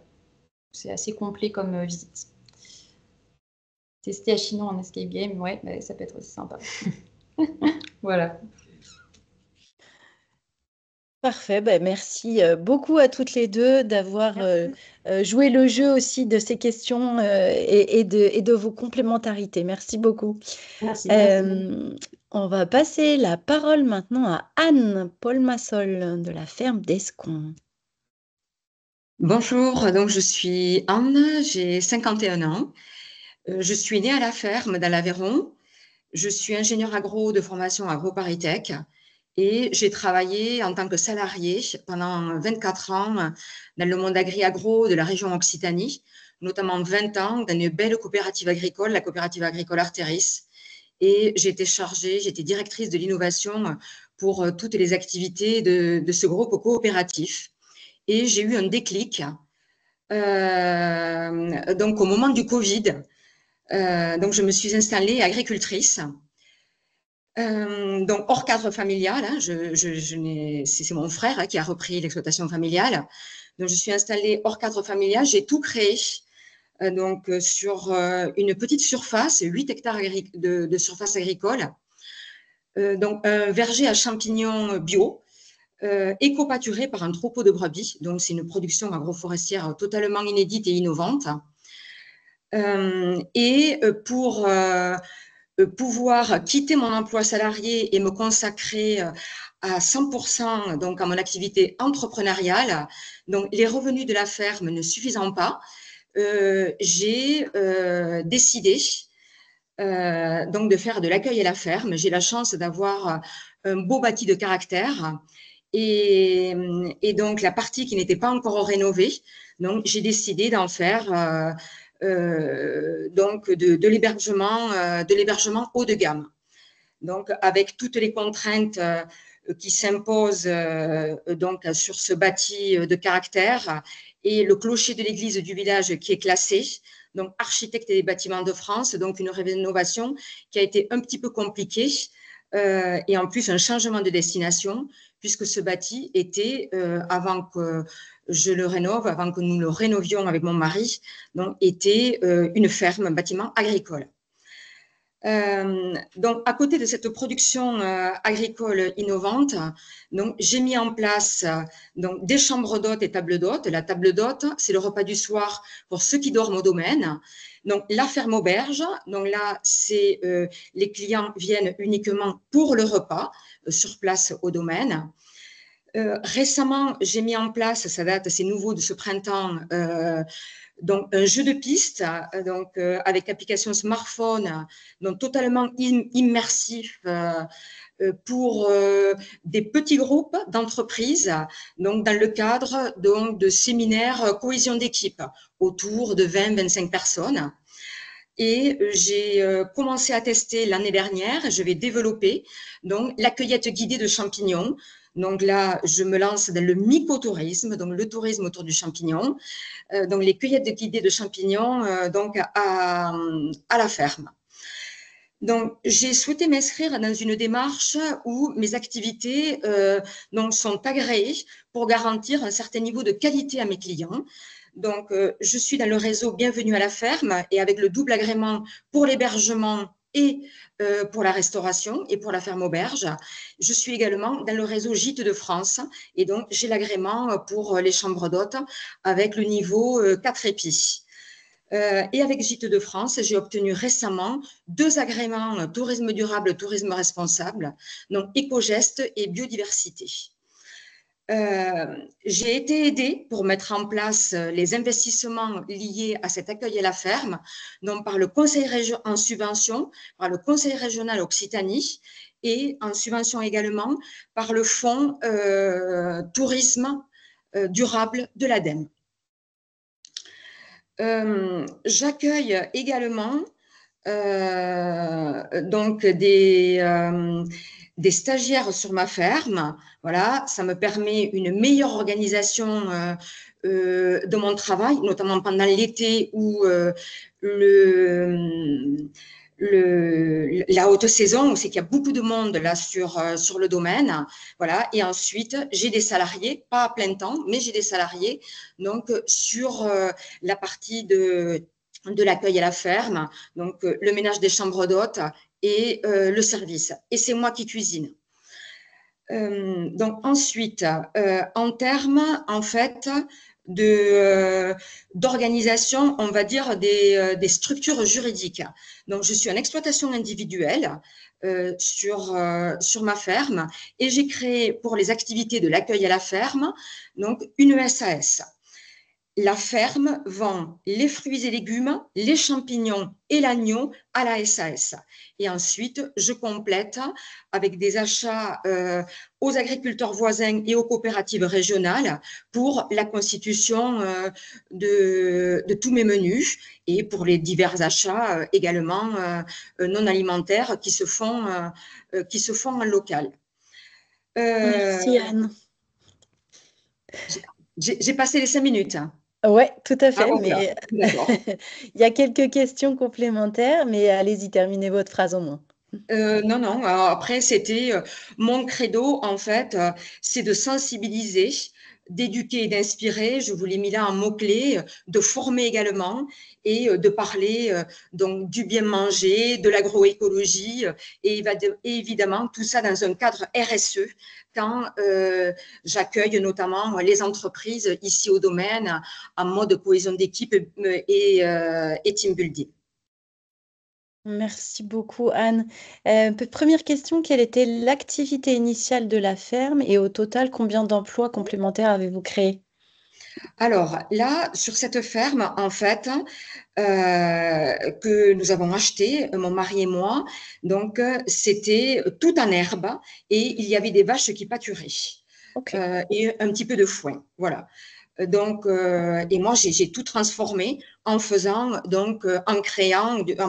C'est assez complet comme visite. Tester à Chinon en escape game, ouais, bah, ça peut être aussi sympa. Voilà. Parfait, ben merci beaucoup à toutes les deux d'avoir joué le jeu aussi de ces questions et de vos complémentarités. Merci beaucoup. Merci. On va passer la parole maintenant à Anne Paul-Massol de la ferme d'Escon. Bonjour, donc je suis Anne, j'ai 51 ans. Je suis née à la ferme dans l'Aveyron. Je suis ingénieure agro de formation AgroParisTech et j'ai travaillé en tant que salariée pendant 24 ans dans le monde agri-agro de la région Occitanie, notamment 20 ans dans une belle coopérative agricole, la coopérative agricole Arteris. Et j'étais directrice de l'innovation pour toutes les activités de ce groupe coopératif. Et j'ai eu un déclic donc au moment du Covid. Donc, je me suis installée agricultrice. Donc, hors cadre familial, hein, c'est mon frère qui a repris l'exploitation familiale. Donc, je suis installée hors cadre familial. J'ai tout créé donc, sur une petite surface, 8 hectares de surface agricole. Donc, un verger à champignons bio, éco-pâturé par un troupeau de brebis. Donc, c'est une production agroforestière totalement inédite et innovante. Et pour pouvoir quitter mon emploi salarié et me consacrer à 100% donc à mon activité entrepreneuriale, donc les revenus de la ferme ne suffisant pas, j'ai décidé donc de faire de l'accueil à la ferme. J'ai la chance d'avoir un beau bâti de caractère et donc la partie qui n'était pas encore rénovée, donc j'ai décidé d'en faire donc de l'hébergement haut de gamme. Donc avec toutes les contraintes qui s'imposent donc sur ce bâti de caractère et le clocher de l'église du village qui est classé. Donc architecte des bâtiments de France, donc une rénovation qui a été un petit peu compliquée et en plus un changement de destination puisque ce bâti était avant que je le rénove, avant que nous le rénovions avec mon mari, donc était une ferme, un bâtiment agricole. Donc, à côté de cette production agricole innovante, donc j'ai mis en place donc des chambres d'hôtes et tables d'hôtes. La table d'hôtes, c'est le repas du soir pour ceux qui dorment au domaine. Donc, la ferme auberge, donc là, c'est les clients viennent uniquement pour le repas sur place au domaine. Récemment, j'ai mis en place, ça date, c'est nouveau de ce printemps, donc un jeu de piste donc avec application smartphone, donc totalement immersif pour des petits groupes d'entreprises, donc dans le cadre donc de séminaires cohésion d'équipe autour de 20-25 personnes. Et j'ai commencé à tester l'année dernière. Je vais développer donc la cueillette guidée de champignons. Donc là, je me lance dans le mycotourisme, donc le tourisme autour du champignon. Donc les cueillettes guidées de champignons donc à la ferme. Donc, j'ai souhaité m'inscrire dans une démarche où mes activités donc sont agréées pour garantir un certain niveau de qualité à mes clients. Donc, je suis dans le réseau Bienvenue à la ferme et avec le double agrément pour l'hébergement et pour la restauration et pour la ferme auberge. Je suis également dans le réseau Gîtes de France et donc j'ai l'agrément pour les chambres d'hôtes avec le niveau 4 épis. Et avec Gîtes de France, j'ai obtenu récemment 2 agréments tourisme durable, tourisme responsable, donc éco-gestes et biodiversité. J'ai été aidée pour mettre en place les investissements liés à cet accueil à la ferme, donc par le conseil en subvention, par le conseil régional Occitanie et en subvention également par le fonds tourisme durable de l'ADEME. J'accueille également donc des stagiaires sur ma ferme. Voilà, ça me permet une meilleure organisation de mon travail, notamment pendant l'été où la haute saison, où c'est qu'il y a beaucoup de monde là sur le domaine. Voilà. Et ensuite, j'ai des salariés, pas à plein temps, mais j'ai des salariés donc sur la partie de l'accueil à la ferme, donc le ménage des chambres d'hôtes et le service. Et c'est moi qui cuisine. Donc ensuite, en termes en fait d'organisation, on va dire des structures juridiques. Donc je suis en exploitation individuelle sur ma ferme et j'ai créé pour les activités de l'accueil à la ferme donc une SAS. La ferme vend les fruits et légumes, les champignons et l'agneau à la SAS. Et ensuite, je complète avec des achats aux agriculteurs voisins et aux coopératives régionales pour la constitution de tous mes menus et pour les divers achats également non alimentaires qui se font en local. Merci Anne. J'ai passé les 5 minutes. Oui, tout à fait. Ah, mais d'accord. il y a quelques questions complémentaires, mais allez-y, terminez votre phrase au moins. Non. Alors après, c'était mon credo, en fait, c'est de sensibiliser, d'éduquer et d'inspirer. Je vous l'ai mis là en mots-clés, de former également et de parler donc du bien manger, de l'agroécologie et évidemment tout ça dans un cadre RSE quand j'accueille notamment les entreprises ici au domaine en mode cohésion d'équipe et team building. Merci beaucoup, Anne. Première question, quelle était l'activité initiale de la ferme et au total, combien d'emplois complémentaires avez-vous créé? Alors là, sur cette ferme, en fait, que nous avons acheté, mon mari et moi, donc c'était tout en herbe et il y avait des vaches qui pâturaient et un petit peu de foin. Voilà. Donc, et moi, j'ai tout transformé en faisant, donc, en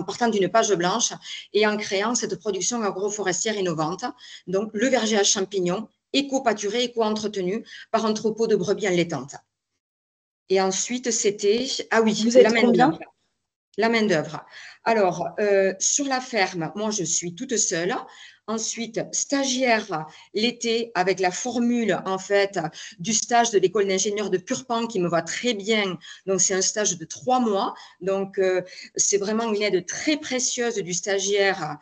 partant d'une page blanche et en créant cette production agroforestière innovante. Donc, le verger à champignons, éco-pâturé, éco-entretenu par un troupeau de brebis allaitantes. Et ensuite, c'était, Vous êtes combien? La main-d'œuvre. Alors, sur la ferme, moi, je suis toute seule. Ensuite, stagiaire l'été avec la formule, en fait, du stage de l'école d'ingénieur de Purpan qui me va très bien. Donc, c'est un stage de 3 mois. Donc, c'est vraiment une aide très précieuse du stagiaire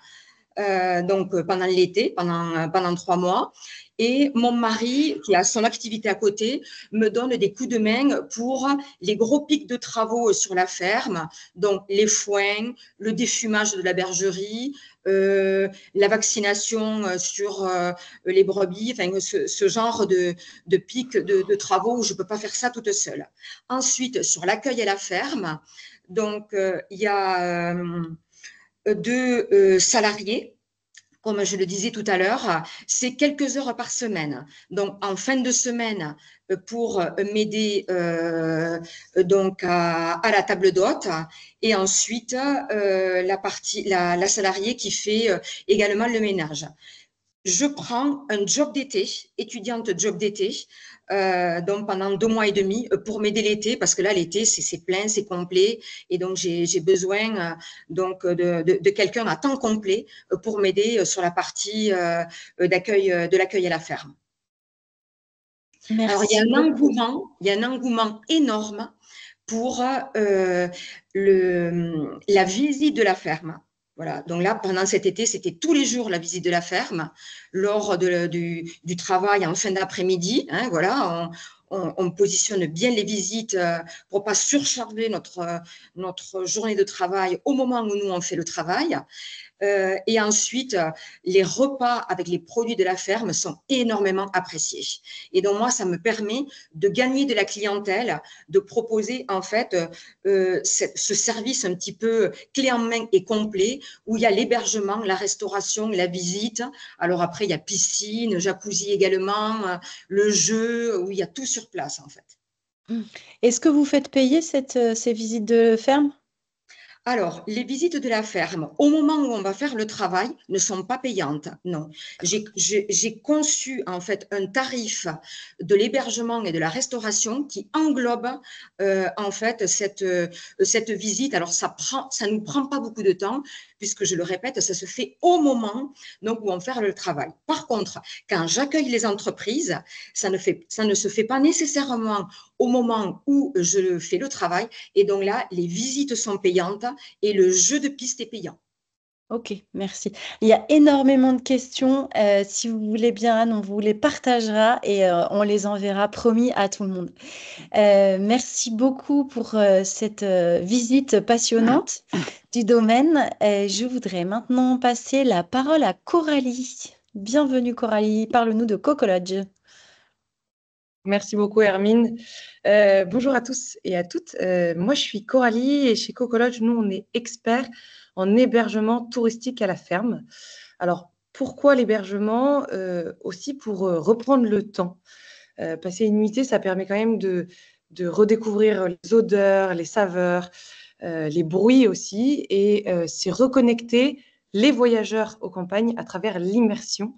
donc pendant l'été, pendant 3 mois. Et mon mari, qui a son activité à côté, me donne des coups de main pour les gros pics de travaux sur la ferme, donc les foins, le défumage de la bergerie, la vaccination sur les brebis, enfin ce genre de pics de travaux où je ne peux pas faire ça toute seule. Ensuite, sur l'accueil à la ferme, donc il y a 2 salariés. Comme je le disais tout à l'heure, c'est quelques heures par semaine. Donc, en fin de semaine, pour m'aider donc à la table d'hôte, et ensuite la salariée qui fait également le ménage. Je prends un job d'été, étudiante job d'été, donc pendant 2 mois et demi pour m'aider l'été, parce que là, l'été, c'est plein, c'est complet. Et donc, j'ai besoin donc de quelqu'un à temps complet pour m'aider sur la partie de l'accueil à la ferme. Merci. Alors, il y a un engouement énorme pour la visite de la ferme. Voilà. Donc là, pendant cet été, c'était tous les jours la visite de la ferme, lors du travail en fin d'après-midi. Hein, voilà, on positionne bien les visites pour ne pas surcharger notre journée de travail au moment où nous, on fait le travail. Et ensuite, les repas avec les produits de la ferme sont énormément appréciés. Et donc, moi, ça me permet de gagner de la clientèle, de proposer en fait ce service un petit peu clé en main et complet, où il y a l'hébergement, la restauration, la visite. Alors après, il y a piscine, jacuzzi également, le jeu, où il y a tout sur place en fait. Est-ce que vous faites payer ces visites de ferme? Alors, les visites de la ferme, au moment où on va faire le travail, ne sont pas payantes. Non. J'ai conçu en fait un tarif de l'hébergement et de la restauration qui englobe en fait cette visite. Alors, ça nous prend pas beaucoup de temps puisque, je le répète, ça se fait au moment donc, où on fait le travail. Par contre, quand j'accueille les entreprises, ça ne se fait pas nécessairement au moment où je fais le travail. Et donc là, les visites sont payantes et le jeu de piste est payant. Ok, merci. Il y a énormément de questions. Si vous voulez bien, Anne, on vous les partagera et on les enverra, promis, à tout le monde. Merci beaucoup pour cette visite passionnante du domaine. Je voudrais maintenant passer la parole à Coralie. Bienvenue Coralie, parle-nous de Cocolodge. Merci beaucoup Hermine. Bonjour à tous et à toutes. Moi je suis Coralie et chez Cocolodge, nous on est experts en hébergement touristique à la ferme. Alors pourquoi l'hébergement? Aussi pour reprendre le temps. Passer une nuitée, ça permet quand même de redécouvrir les odeurs, les saveurs, les bruits aussi, et c'est reconnecter les voyageurs aux campagnes à travers l'immersion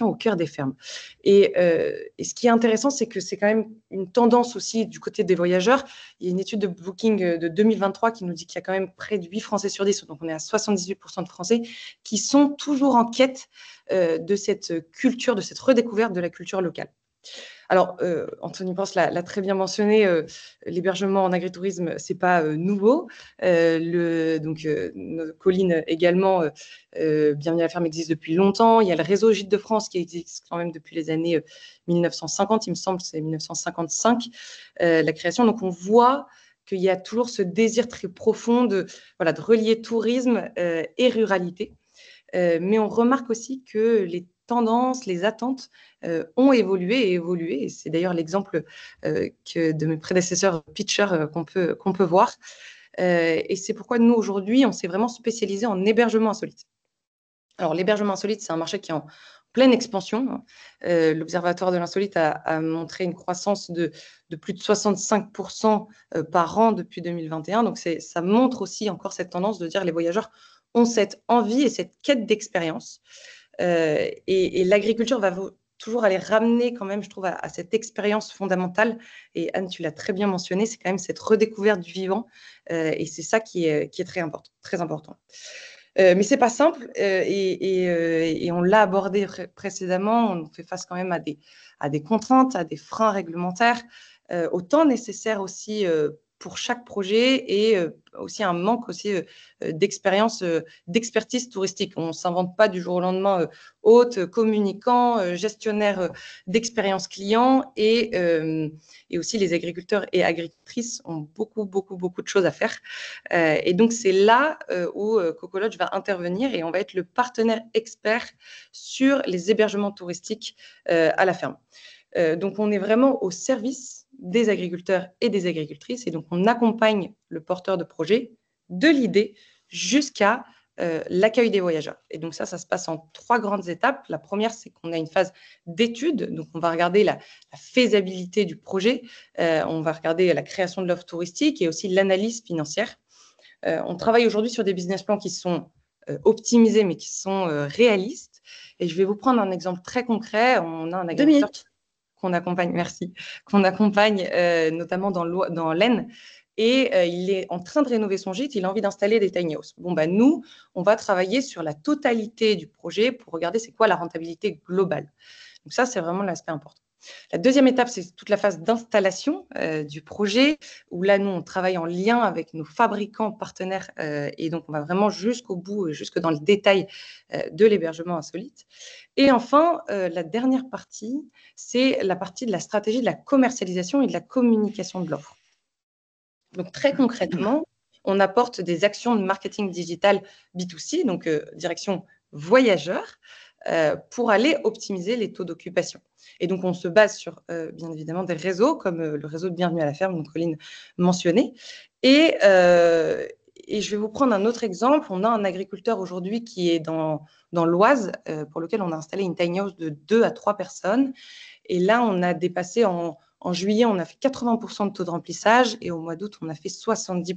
au cœur des fermes. Et ce qui est intéressant, c'est que c'est quand même une tendance aussi du côté des voyageurs. Il y a une étude de Booking de 2023 qui nous dit qu'il y a quand même près de 8 Français sur 10, donc on est à 78% de Français, qui sont toujours en quête de cette culture, de cette redécouverte de la culture locale. Alors, Anthony Pence l'a très bien mentionné, l'hébergement en agritourisme, c'est pas nouveau. Colline également, Bienvenue à la ferme existe depuis longtemps. Il y a le réseau Gîtes de France qui existe quand même depuis les années 1950, il me semble, c'est 1955, la création. Donc, on voit qu'il y a toujours ce désir très profond de relier tourisme et ruralité. Mais on remarque aussi que les tendances, les attentes ont évolué. Et c'est d'ailleurs l'exemple de mes prédécesseurs pitchers qu'on peut voir. Et c'est pourquoi nous, aujourd'hui, on s'est vraiment spécialisé en hébergement insolite. Alors, l'hébergement insolite, c'est un marché qui est en pleine expansion. L'Observatoire de l'insolite a montré une croissance de plus de 65% par an depuis 2021. Donc, ça montre aussi encore cette tendance de dire les voyageurs ont cette envie et cette quête d'expérience. Et l'agriculture va toujours aller ramener quand même, je trouve, à cette expérience fondamentale. Et Anne, tu l'as très bien mentionné, c'est quand même cette redécouverte du vivant. Et c'est ça qui est très important. Très important. Mais c'est pas simple et on l'a abordé précédemment. On fait face quand même à des contraintes, à des freins réglementaires, au temps nécessaire aussi pour chaque projet et aussi un manque aussi d'expérience, d'expertise touristique. On ne s'invente pas du jour au lendemain hôte, communicant, gestionnaire d'expérience client et aussi les agriculteurs et agricultrices ont beaucoup de choses à faire. Et donc, c'est là où Cocolodge va intervenir et on va être le partenaire expert sur les hébergements touristiques à la ferme. Donc, on est vraiment au service des agriculteurs et des agricultrices. Et donc, on accompagne le porteur de projet de l'idée jusqu'à l'accueil des voyageurs. Et donc, ça se passe en 3 grandes étapes. La première, c'est qu'on a une phase d'étude. Donc, on va regarder la faisabilité du projet. On va regarder la création de l'offre touristique et aussi l'analyse financière. On travaille aujourd'hui sur des business plans qui sont optimisés, mais qui sont réalistes. Et je vais vous prendre un exemple très concret. On a un agriculteur qu'on accompagne, notamment dans l'Aisne, et il est en train de rénover son gîte, il a envie d'installer des tiny houses. Nous, on va travailler sur la totalité du projet pour regarder c'est quoi la rentabilité globale. Donc ça, c'est vraiment l'aspect important. La deuxième étape, c'est toute la phase d'installation du projet, où là, nous, on travaille en lien avec nos fabricants partenaires et donc on va vraiment jusqu'au bout, jusque dans le détail de l'hébergement insolite. Et enfin, la dernière partie, c'est la partie de la stratégie de la commercialisation et de la communication de l'offre. Donc, très concrètement, on apporte des actions de marketing digital B2C, donc direction voyageur, pour aller optimiser les taux d'occupation. Et donc, on se base sur, bien évidemment, des réseaux comme le réseau de Bienvenue à la ferme, dont Colline mentionnait. Et je vais vous prendre un autre exemple. On a un agriculteur aujourd'hui qui est dans l'Oise, pour lequel on a installé une tiny house de 2 à 3 personnes. Et là, on a dépassé en juillet, on a fait 80% de taux de remplissage et au mois d'août, on a fait 70%.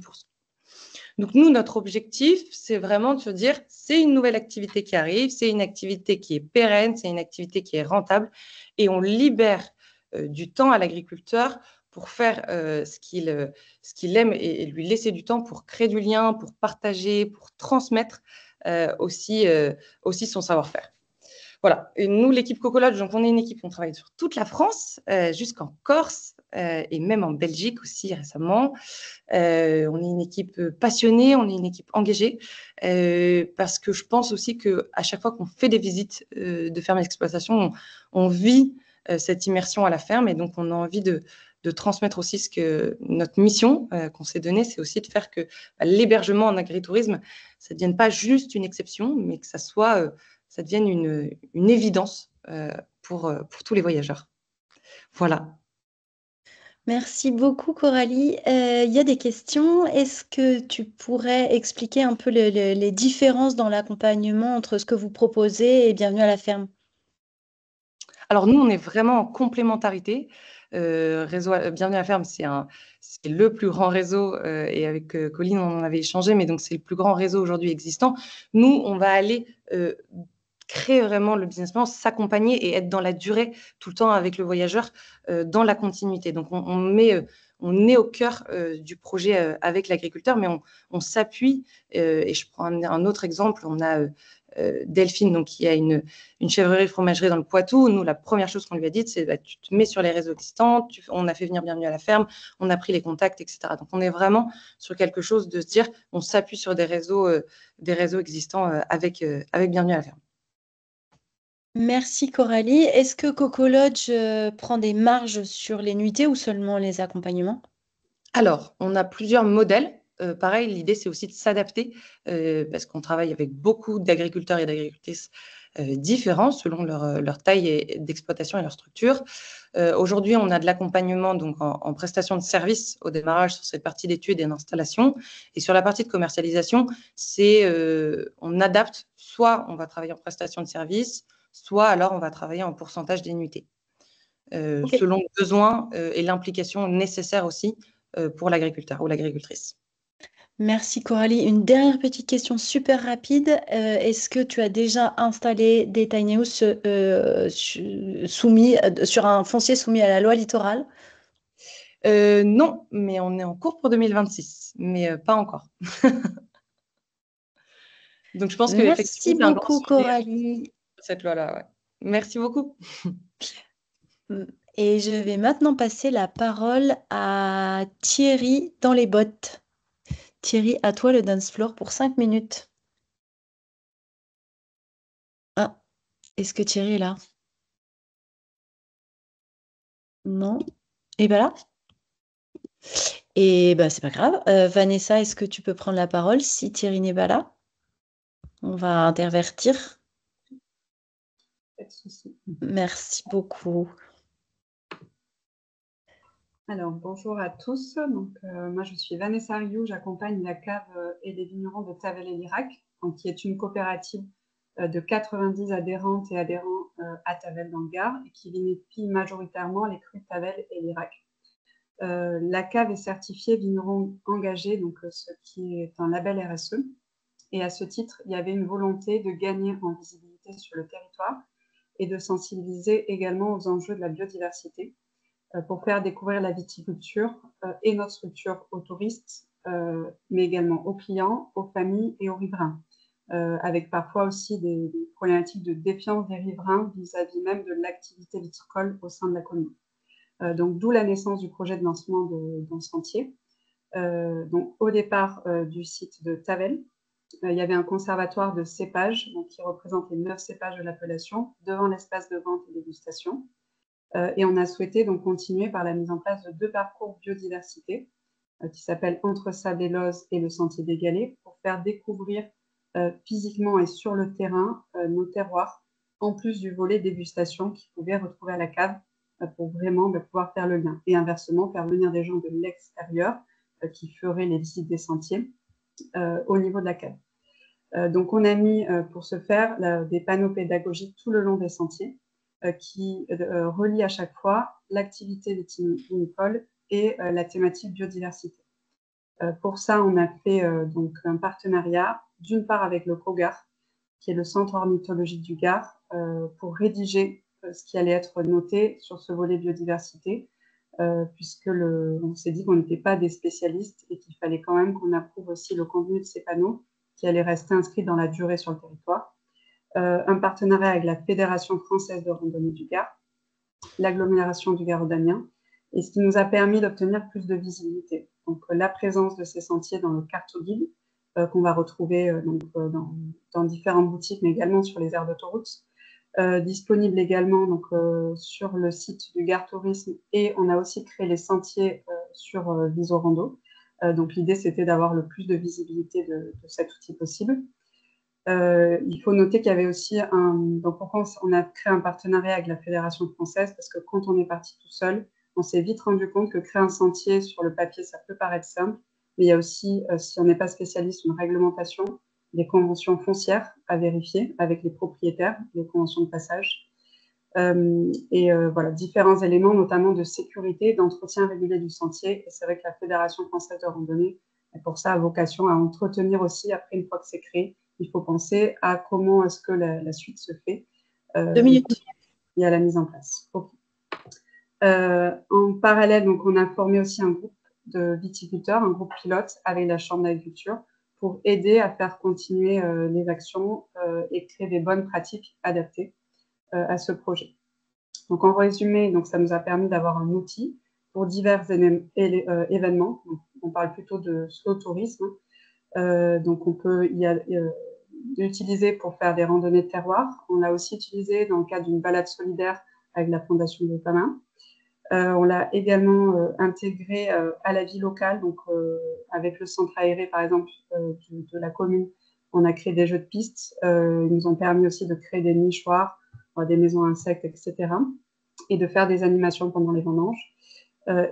Donc, nous, notre objectif, c'est vraiment de se dire, c'est une nouvelle activité qui arrive, c'est une activité qui est pérenne, c'est une activité qui est rentable, et on libère du temps à l'agriculteur pour faire ce qu'il aime et lui laisser du temps pour créer du lien, pour partager, pour transmettre aussi son savoir-faire. Voilà. Et nous, l'équipe Coco Lodge, donc on est une équipe, on travaille sur toute la France, jusqu'en Corse et même en Belgique aussi récemment. On est une équipe passionnée, on est une équipe engagée, parce que je pense aussi qu'à chaque fois qu'on fait des visites de fermes d'exploitation, on vit cette immersion à la ferme, et donc on a envie de transmettre aussi ce que notre mission qu'on s'est donnée, c'est aussi de faire que l'hébergement en agritourisme, ça ne devienne pas juste une exception, mais que ça devienne une évidence pour tous les voyageurs. Voilà. Merci beaucoup, Coralie. Il y a des questions. Est-ce que tu pourrais expliquer un peu les différences dans l'accompagnement entre ce que vous proposez et Bienvenue à la ferme? Alors, nous, on est vraiment en complémentarité. Bienvenue à la ferme, c'est le plus grand réseau, et avec Colline, on en avait échangé, mais donc c'est le plus grand réseau aujourd'hui existant. Nous, on va aller créer vraiment le business plan, s'accompagner et être dans la durée tout le temps avec le voyageur, dans la continuité. Donc, on est au cœur du projet avec l'agriculteur, mais on s'appuie, et je prends un autre exemple, on a Delphine, donc, qui a une chèvrerie fromagerie dans le Poitou. Nous, la première chose qu'on lui a dit, c'est tu te mets sur les réseaux existants, on a fait venir Bienvenue à la ferme, on a pris les contacts, etc. Donc, on est vraiment sur quelque chose de se dire, on s'appuie sur des réseaux existants avec Bienvenue à la ferme. Merci, Coralie. Est-ce que Coco Lodge prend des marges sur les nuitées ou seulement les accompagnements? Alors, on a plusieurs modèles. Pareil, l'idée, c'est aussi de s'adapter parce qu'on travaille avec beaucoup d'agriculteurs et d'agricultrices différents selon leur taille d'exploitation et leur structure. Aujourd'hui, on a de l'accompagnement donc en prestation de services au démarrage sur cette partie d'études et d'installation. Et sur la partie de commercialisation, on adapte, soit on va travailler en prestation de services, soit alors on va travailler en pourcentage des nuitées, selon le besoin et l'implication nécessaire aussi pour l'agriculteur ou l'agricultrice. Merci, Coralie. Une dernière petite question super rapide. Est-ce que tu as déjà installé des tiny houses soumis sur un foncier soumis à la loi littorale? Non, mais on est en cours pour 2026, mais pas encore. Donc, je pense que Merci beaucoup, Coralie. Cette loi-là, ouais. Merci beaucoup. Et je vais maintenant passer la parole à Thierry dans les bottes. Thierry, à toi le dance floor pour 5 minutes. Ah, est-ce que Thierry est là? Non. Et ben là. Et ben c'est pas grave. Vanessa, est-ce que tu peux prendre la parole si Thierry n'est pas là? On va intervertir. Pas de souci. Merci beaucoup. Alors, bonjour à tous. Donc, moi, je suis Vanessa Rioux. J'accompagne la cave et les vignerons de Tavel et Lirac, qui est une coopérative de 90 adhérentes et adhérents à Tavel dans le Gard et qui vinifie majoritairement les crus Tavel et Lirac. La cave est certifiée vigneron engagé, donc ce qui est un label RSE. Et à ce titre, il y avait une volonté de gagner en visibilité sur le territoire et de sensibiliser également aux enjeux de la biodiversité pour faire découvrir la viticulture et notre structure aux touristes, mais également aux clients, aux familles et aux riverains, avec parfois aussi des problématiques de défiance des riverains vis-à-vis même de l'activité viticole au sein de la commune. Donc, d'où la naissance du projet de lancement dans Sentier. Donc, au départ du site de Tavel, il y avait un conservatoire de cépages donc, qui représente les 9 cépages de l'appellation devant l'espace de vente et dégustation. Et on a souhaité donc continuer par la mise en place de 2 parcours biodiversité qui s'appellent Entre Sable et Loze et le Sentier des Galets pour faire découvrir physiquement et sur le terrain nos terroirs, en plus du volet dégustation qu'ils pouvaient retrouver à la cave pour vraiment pouvoir faire le lien. Et inversement, faire venir des gens de l'extérieur qui feraient les visites des sentiers au niveau de la cave. Donc on a mis pour ce faire des panneaux pédagogiques tout le long des sentiers qui relient à chaque fois l'activité vitivinicole et la thématique biodiversité. Pour ça, on a fait donc un partenariat, d'une part avec le COGAR, qui est le Centre ornithologique du Gard, pour rédiger ce qui allait être noté sur ce volet biodiversité, puisque on s'est dit qu'on n'était pas des spécialistes et qu'il fallait quand même qu'on approuve aussi le contenu de ces panneaux qui allaient rester inscrits dans la durée sur le territoire. Un partenariat avec la Fédération française de randonnée du Gard, l'agglomération du Gard Rhodanien, et ce qui nous a permis d'obtenir plus de visibilité. Donc, la présence de ces sentiers dans le cartoguide, qu'on va retrouver dans différentes boutiques, mais également sur les aires d'autoroute, disponible également donc, sur le site du Gard Tourisme, et on a aussi créé les sentiers sur Visorando. Donc, l'idée, c'était d'avoir le plus de visibilité de cet outil possible. Il faut noter qu'il y avait aussi donc pourquoi on a créé un partenariat avec la Fédération française, parce que quand on est parti tout seul, on s'est vite rendu compte que créer un sentier sur le papier, ça peut paraître simple, mais il y a aussi, si on n'est pas spécialiste, une réglementation, des conventions foncières à vérifier avec les propriétaires, les conventions de passage, voilà, différents éléments, notamment de sécurité, d'entretien régulier du sentier. Et c'est vrai que la Fédération française de randonnée, pour ça, a vocation à entretenir aussi, après, une fois que c'est créé, il faut penser à comment est-ce que la suite se fait. 2 minutes. Il y a la mise en place. Okay. En parallèle, donc, on a formé aussi un groupe de viticulteurs, un groupe pilote avec la Chambre d'agriculture pour aider à faire continuer les actions et créer des bonnes pratiques adaptées à ce projet. Donc, en résumé, donc, ça nous a permis d'avoir un outil pour divers événements. Donc, on parle plutôt de slow tourisme. Donc, on peut l'utiliser pour faire des randonnées de terroir. On l'a aussi utilisé dans le cadre d'une balade solidaire avec la Fondation des Communs. On l'a également intégré à la vie locale, donc avec le centre aéré, par exemple, de la commune. On a créé des jeux de pistes. Ils nous ont permis aussi de créer des nichoirs, des maisons insectes, etc. Et de faire des animations pendant les vendanges.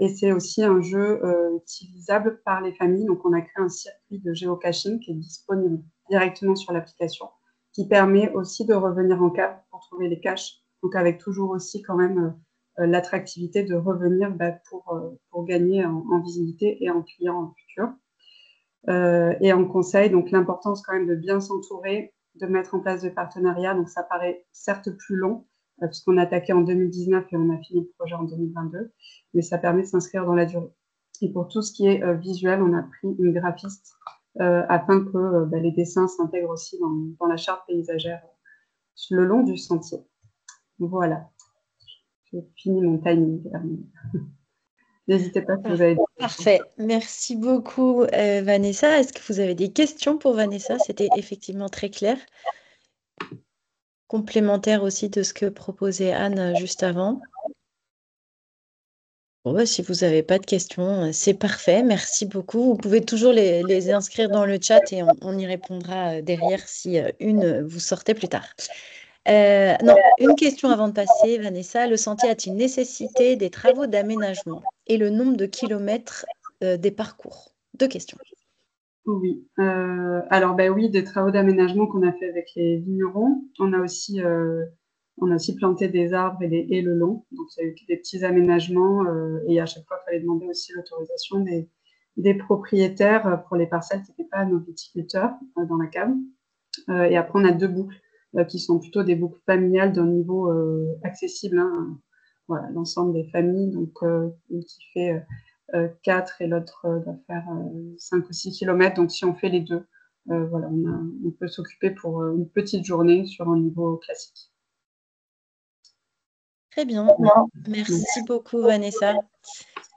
Et c'est aussi un jeu utilisable par les familles. Donc, on a créé un circuit de géocaching qui est disponible directement sur l'application, qui permet aussi de revenir en cave pour trouver les caches. Donc, avec toujours aussi quand même l'attractivité de revenir pour gagner en visibilité et en clients futurs. Et en conseil, donc l'importance quand même de bien s'entourer, de mettre en place des partenariats. Donc, ça paraît certes plus long, puisqu'on a attaqué en 2019 et on a fini le projet en 2022, mais ça permet de s'inscrire dans la durée. Et pour tout ce qui est visuel, on a pris une graphiste afin que les dessins s'intègrent aussi dans la charte paysagère le long du sentier. Voilà. J'ai fini mon timing. N'hésitez pas si vous avez des questions. Parfait. Merci beaucoup, Vanessa. Est-ce que vous avez des questions pour Vanessa? C'était effectivement très clair. Complémentaire aussi de ce que proposait Anne juste avant. Bon, si vous n'avez pas de questions, c'est parfait. Merci beaucoup. Vous pouvez toujours les inscrire dans le chat et on y répondra derrière si une vous sortez plus tard. Non, une question avant de passer, Vanessa. Le sentier a-t-il nécessité des travaux d'aménagement et le nombre de kilomètres des parcours? 2 questions. Oui. Alors, oui, des travaux d'aménagement qu'on a fait avec les vignerons. On a aussi planté des arbres et des haies le long. Donc, il y a eu des petits aménagements et à chaque fois, il fallait demander aussi l'autorisation des propriétaires pour les parcelles qui n'étaient pas nos viticulteurs dans la cave. Et après, on a 2 boucles qui sont plutôt des boucles familiales d'un niveau accessible. Voilà, l'ensemble des familles, donc qui fait 4 et l'autre doit faire 5 ou 6 km. Donc, si on fait les 2, voilà, on peut s'occuper pour une petite journée sur un niveau classique. Très bien. Merci beaucoup, Vanessa.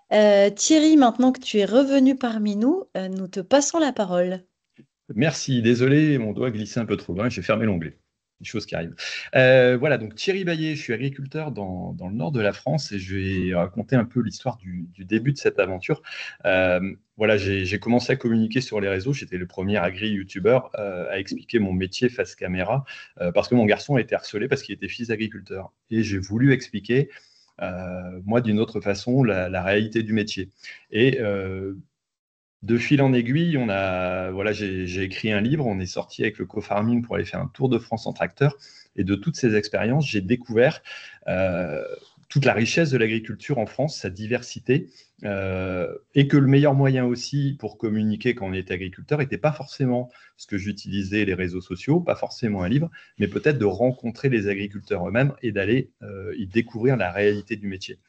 Thierry, maintenant que tu es revenu parmi nous, nous te passons la parole. Merci. Désolé, mon doigt glissait un peu trop loin. J'ai fermé l'onglet. Des choses qui arrivent. Voilà, donc Thierry Baillet, je suis agriculteur dans le nord de la France et je vais raconter un peu l'histoire du début de cette aventure. Voilà, j'ai commencé à communiquer sur les réseaux. J'étais le premier agri-youtubeur à expliquer mon métier face caméra parce que mon garçon a été harcelé parce qu'il était fils d'agriculteur. Et j'ai voulu expliquer, moi, d'une autre façon, la réalité du métier. Et de fil en aiguille, j'ai écrit un livre, on est sorti avec le co-farming pour aller faire un tour de France en tracteur. Et de toutes ces expériences, j'ai découvert toute la richesse de l'agriculture en France, sa diversité, et que le meilleur moyen aussi pour communiquer quand on est agriculteur n'était pas forcément ce que j'utilisais, les réseaux sociaux, pas forcément un livre, mais peut-être de rencontrer les agriculteurs eux-mêmes et d'aller y découvrir la réalité du métier.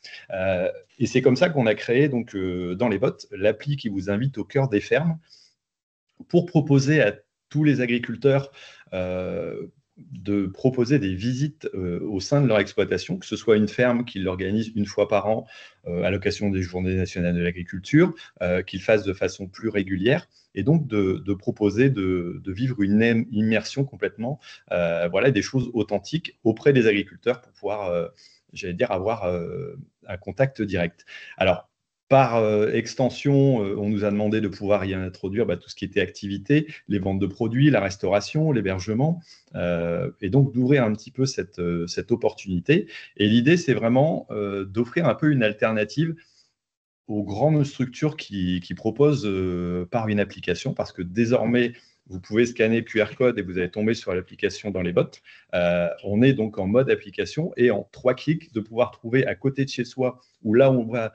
Et c'est comme ça qu'on a créé donc, dans les bottes l'appli qui vous invite au cœur des fermes pour proposer à tous les agriculteurs de proposer des visites au sein de leur exploitation, que ce soit une ferme qui l'organise une fois par an à l'occasion des Journées nationales de l'agriculture, qu'ils fassent de façon plus régulière, et donc de proposer de vivre une immersion complètement, voilà, des choses authentiques auprès des agriculteurs pour pouvoir, j'allais dire, avoir un contact direct. Alors, par extension, on nous a demandé de pouvoir y introduire tout ce qui était activité, les ventes de produits, la restauration, l'hébergement, et donc d'ouvrir un petit peu cette opportunité. Et l'idée, c'est vraiment d'offrir un peu une alternative aux grandes structures qui proposent par une application, parce que désormais, vous pouvez scanner QR code et vous allez tomber sur l'application dans les bottes. On est donc en mode application et en 3 clics de pouvoir trouver à côté de chez soi ou là où on va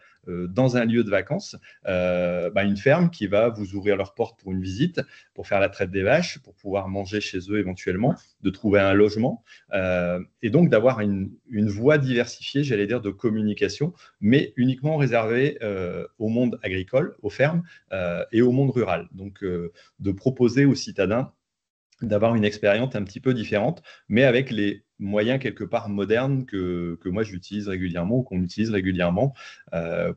dans un lieu de vacances, une ferme qui va vous ouvrir leurs portes pour une visite, pour faire la traite des vaches, pour pouvoir manger chez eux éventuellement, de trouver un logement et donc d'avoir une voie diversifiée, j'allais dire, de communication, mais uniquement réservée au monde agricole, aux fermes et au monde rural. Donc, de proposer aux citadins d'avoir une expérience un petit peu différente, mais avec les moyens quelque part modernes que moi j'utilise régulièrement ou qu'on utilise régulièrement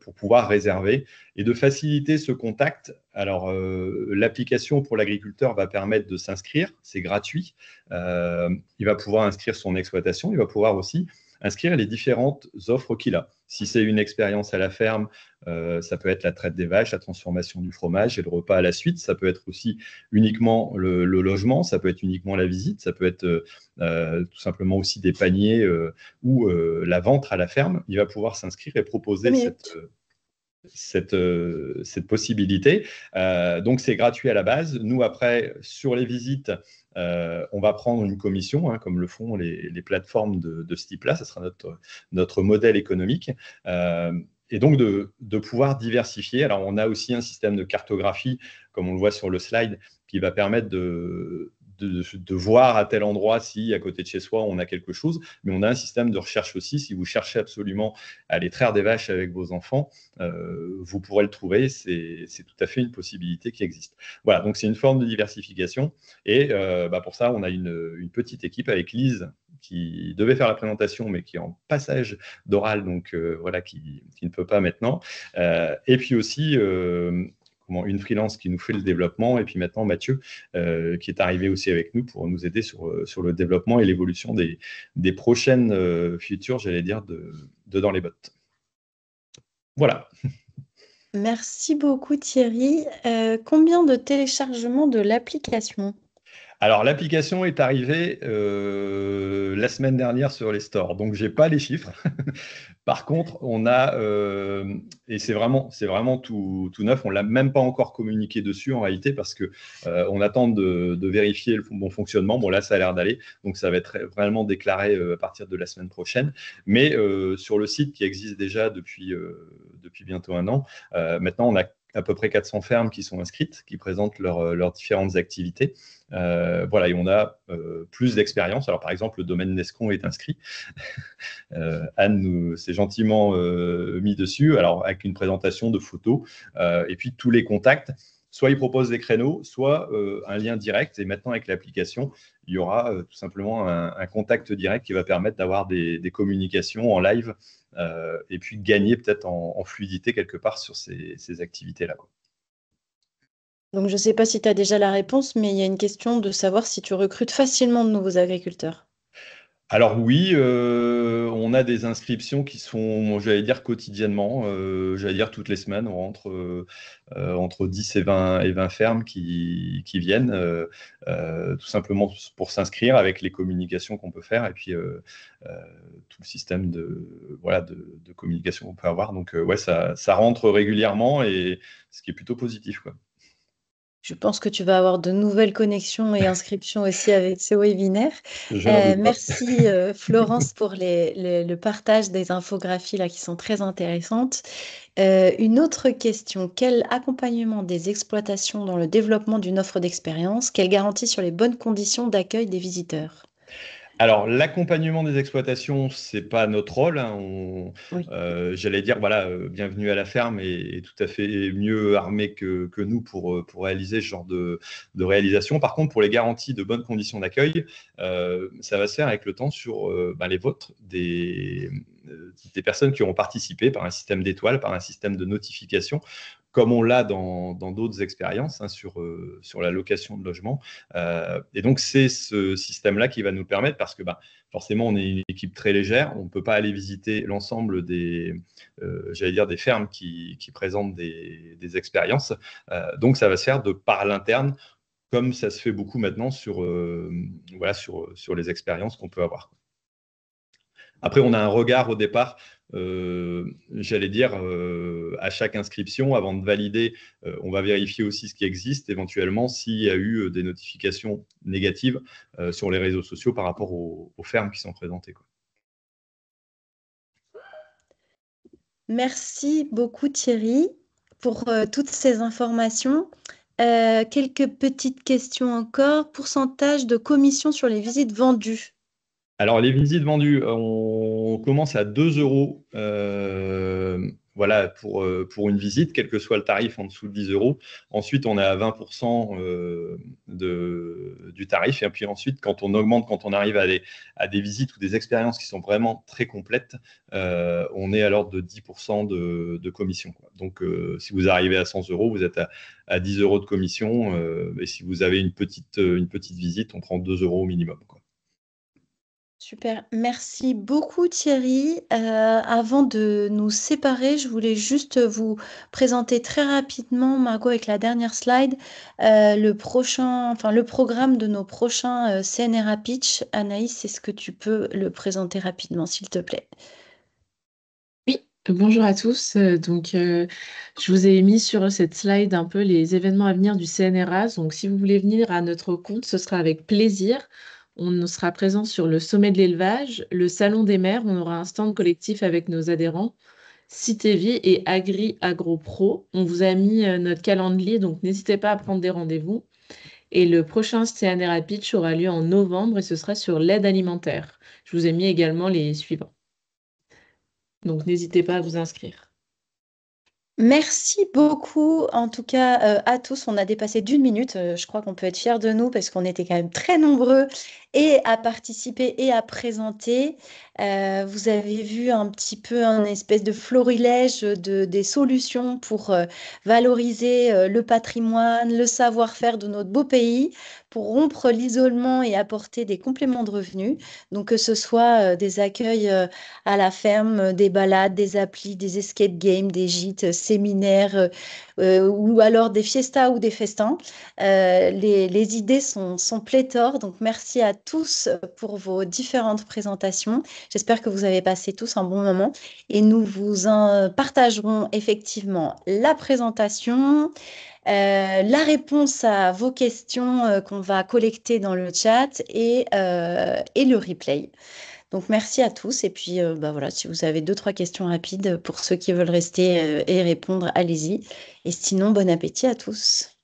pour pouvoir réserver et de faciliter ce contact. Alors, l'application pour l'agriculteur va permettre de s'inscrire, c'est gratuit. Il va pouvoir inscrire son exploitation, il va pouvoir aussi inscrire les différentes offres qu'il a. Si c'est une expérience à la ferme, ça peut être la traite des vaches, la transformation du fromage et le repas à la suite. Ça peut être aussi uniquement le logement, ça peut être uniquement la visite, ça peut être tout simplement aussi des paniers ou la vente à la ferme. Il va pouvoir s'inscrire et proposer cette possibilité. Donc, c'est gratuit à la base. Nous, après, sur les visites, on va prendre une commission, comme le font les plateformes de ce type-là. Ce sera notre modèle économique. Et donc, de pouvoir diversifier. Alors, on a aussi un système de cartographie, comme on le voit sur le slide, qui va permettre de voir à tel endroit si à côté de chez soi on a quelque chose, mais on a un système de recherche aussi. Si vous cherchez absolument à aller traire des vaches avec vos enfants, vous pourrez le trouver. C'est tout à fait une possibilité qui existe. Voilà, donc c'est une forme de diversification et pour ça on a une petite équipe avec Lise qui devait faire la présentation mais qui est en passage d'oral, donc voilà, qui ne peut pas maintenant, et puis aussi une freelance qui nous fait le développement, et puis maintenant Mathieu qui est arrivé aussi avec nous pour nous aider sur le développement et l'évolution des prochaines features, j'allais dire, de Dans les bottes. Voilà. Merci beaucoup Thierry. Combien de téléchargements de l'application ? Alors, l'application est arrivée la semaine dernière sur les stores, donc je n'ai pas les chiffres. Par contre, on a, et c'est vraiment tout neuf, on ne l'a même pas encore communiqué dessus en réalité parce qu'on attend de vérifier le bon fonctionnement. Bon, là, ça a l'air d'aller, donc ça va être vraiment déclaré à partir de la semaine prochaine. Mais sur le site qui existe déjà depuis bientôt 1 an, maintenant, on a à peu près 400 fermes qui sont inscrites, qui présentent leurs différentes activités. Voilà, et on a plus d'expérience. Alors, par exemple, le domaine Nescon est inscrit. Anne s'est gentiment mis dessus, alors avec une présentation de photos, et puis tous les contacts. Soit ils proposent des créneaux, soit un lien direct. Et maintenant, avec l'application, il y aura tout simplement un contact direct qui va permettre d'avoir des communications en live et puis de gagner peut-être en fluidité quelque part sur ces activités-là. Donc, je ne sais pas si tu as déjà la réponse, mais il y a une question de savoir si tu recrutes facilement de nouveaux agriculteurs. Alors oui, on a des inscriptions qui sont, j'allais dire, quotidiennement, j'allais dire toutes les semaines, on rentre entre 10 et 20 fermes qui viennent, tout simplement pour s'inscrire avec les communications qu'on peut faire et puis tout le système de communication qu'on peut avoir. Donc ouais, ça rentre régulièrement et ce qui est plutôt positif, quoi. Je pense que tu vas avoir de nouvelles connexions et inscriptions aussi avec ce webinaire. Je n'en doute pas. Merci Florence pour le partage des infographies là, qui sont très intéressantes. Une autre question, quel accompagnement des exploitations dans le développement d'une offre d'expérience? Quelle garantie sur les bonnes conditions d'accueil des visiteurs? Alors, l'accompagnement des exploitations, c'est pas notre rôle, hein. Oui. J'allais dire, voilà, bienvenue à la ferme est tout à fait mieux armé que nous pour réaliser ce genre de réalisation. Par contre, pour les garanties de bonnes conditions d'accueil, ça va se faire avec le temps sur les votes des personnes qui auront participé par un système d'étoiles, par un système de notification, comme on l'a dans d'autres expériences, hein, sur la location de logement. Et donc, c'est ce système-là qui va nous permettre, parce que forcément, on est une équipe très légère, on ne peut pas aller visiter l'ensemble des fermes qui présentent des expériences. Donc, ça va se faire de par l'interne, comme ça se fait beaucoup maintenant sur les expériences qu'on peut avoir. Après, on a un regard au départ, à chaque inscription, avant de valider, on va vérifier aussi ce qui existe, éventuellement s'il y a eu des notifications négatives sur les réseaux sociaux par rapport aux fermes qui sont présentées, quoi. Merci beaucoup Thierry pour toutes ces informations. Quelques petites questions encore. Pourcentage de commission sur les visites vendues? Alors, les visites vendues, on commence à 2 €, voilà, pour une visite, quel que soit le tarif en dessous de 10 €. Ensuite, on est à 20% du tarif. Et puis ensuite, quand on augmente, quand on arrive à des visites ou des expériences qui sont vraiment très complètes, on est à l'ordre de 10% de commission, quoi. Donc, si vous arrivez à 100 €, vous êtes à 10 € de commission. Et si vous avez une petite visite, on prend 2 € au minimum, quoi. Super, merci beaucoup Thierry. Avant de nous séparer, je voulais juste vous présenter très rapidement, Margot, avec la dernière slide, le programme de nos prochains CNRA Pitch. Anaïs, est-ce que tu peux le présenter rapidement, s'il te plaît? Oui, bonjour à tous. Je vous ai mis sur cette slide un peu les événements à venir du CNRA. Donc, si vous voulez venir à notre compte, ce sera avec plaisir. On sera présent sur le sommet de l'élevage, le salon des maires. On aura un stand collectif avec nos adhérents, Cité Vie et Agri Agro Pro. On vous a mis notre calendrier, donc n'hésitez pas à prendre des rendez-vous. Et le prochain CNRA Pitch aura lieu en novembre et ce sera sur l'aide alimentaire. Je vous ai mis également les suivants. Donc, n'hésitez pas à vous inscrire. Merci beaucoup, en tout cas à tous. On a dépassé d'1 minute. Je crois qu'on peut être fiers de nous parce qu'on était quand même très nombreux et à participer et à présenter. Vous avez vu un petit peu un espèce de florilège des solutions pour valoriser le patrimoine, le savoir-faire de notre beau pays, pour rompre l'isolement et apporter des compléments de revenus. Donc, que ce soit des accueils à la ferme, des balades, des applis, des escape games, des gîtes, séminaires, ou alors des fiestas ou des festins. Les idées sont pléthores. Donc, merci à tous pour vos différentes présentations. J'espère que vous avez passé tous un bon moment et nous vous partagerons effectivement la présentation, la réponse à vos questions qu'on va collecter dans le chat et le replay. Donc, merci à tous. Et puis, voilà, si vous avez 2-3 questions rapides pour ceux qui veulent rester et répondre, allez-y. Et sinon, bon appétit à tous.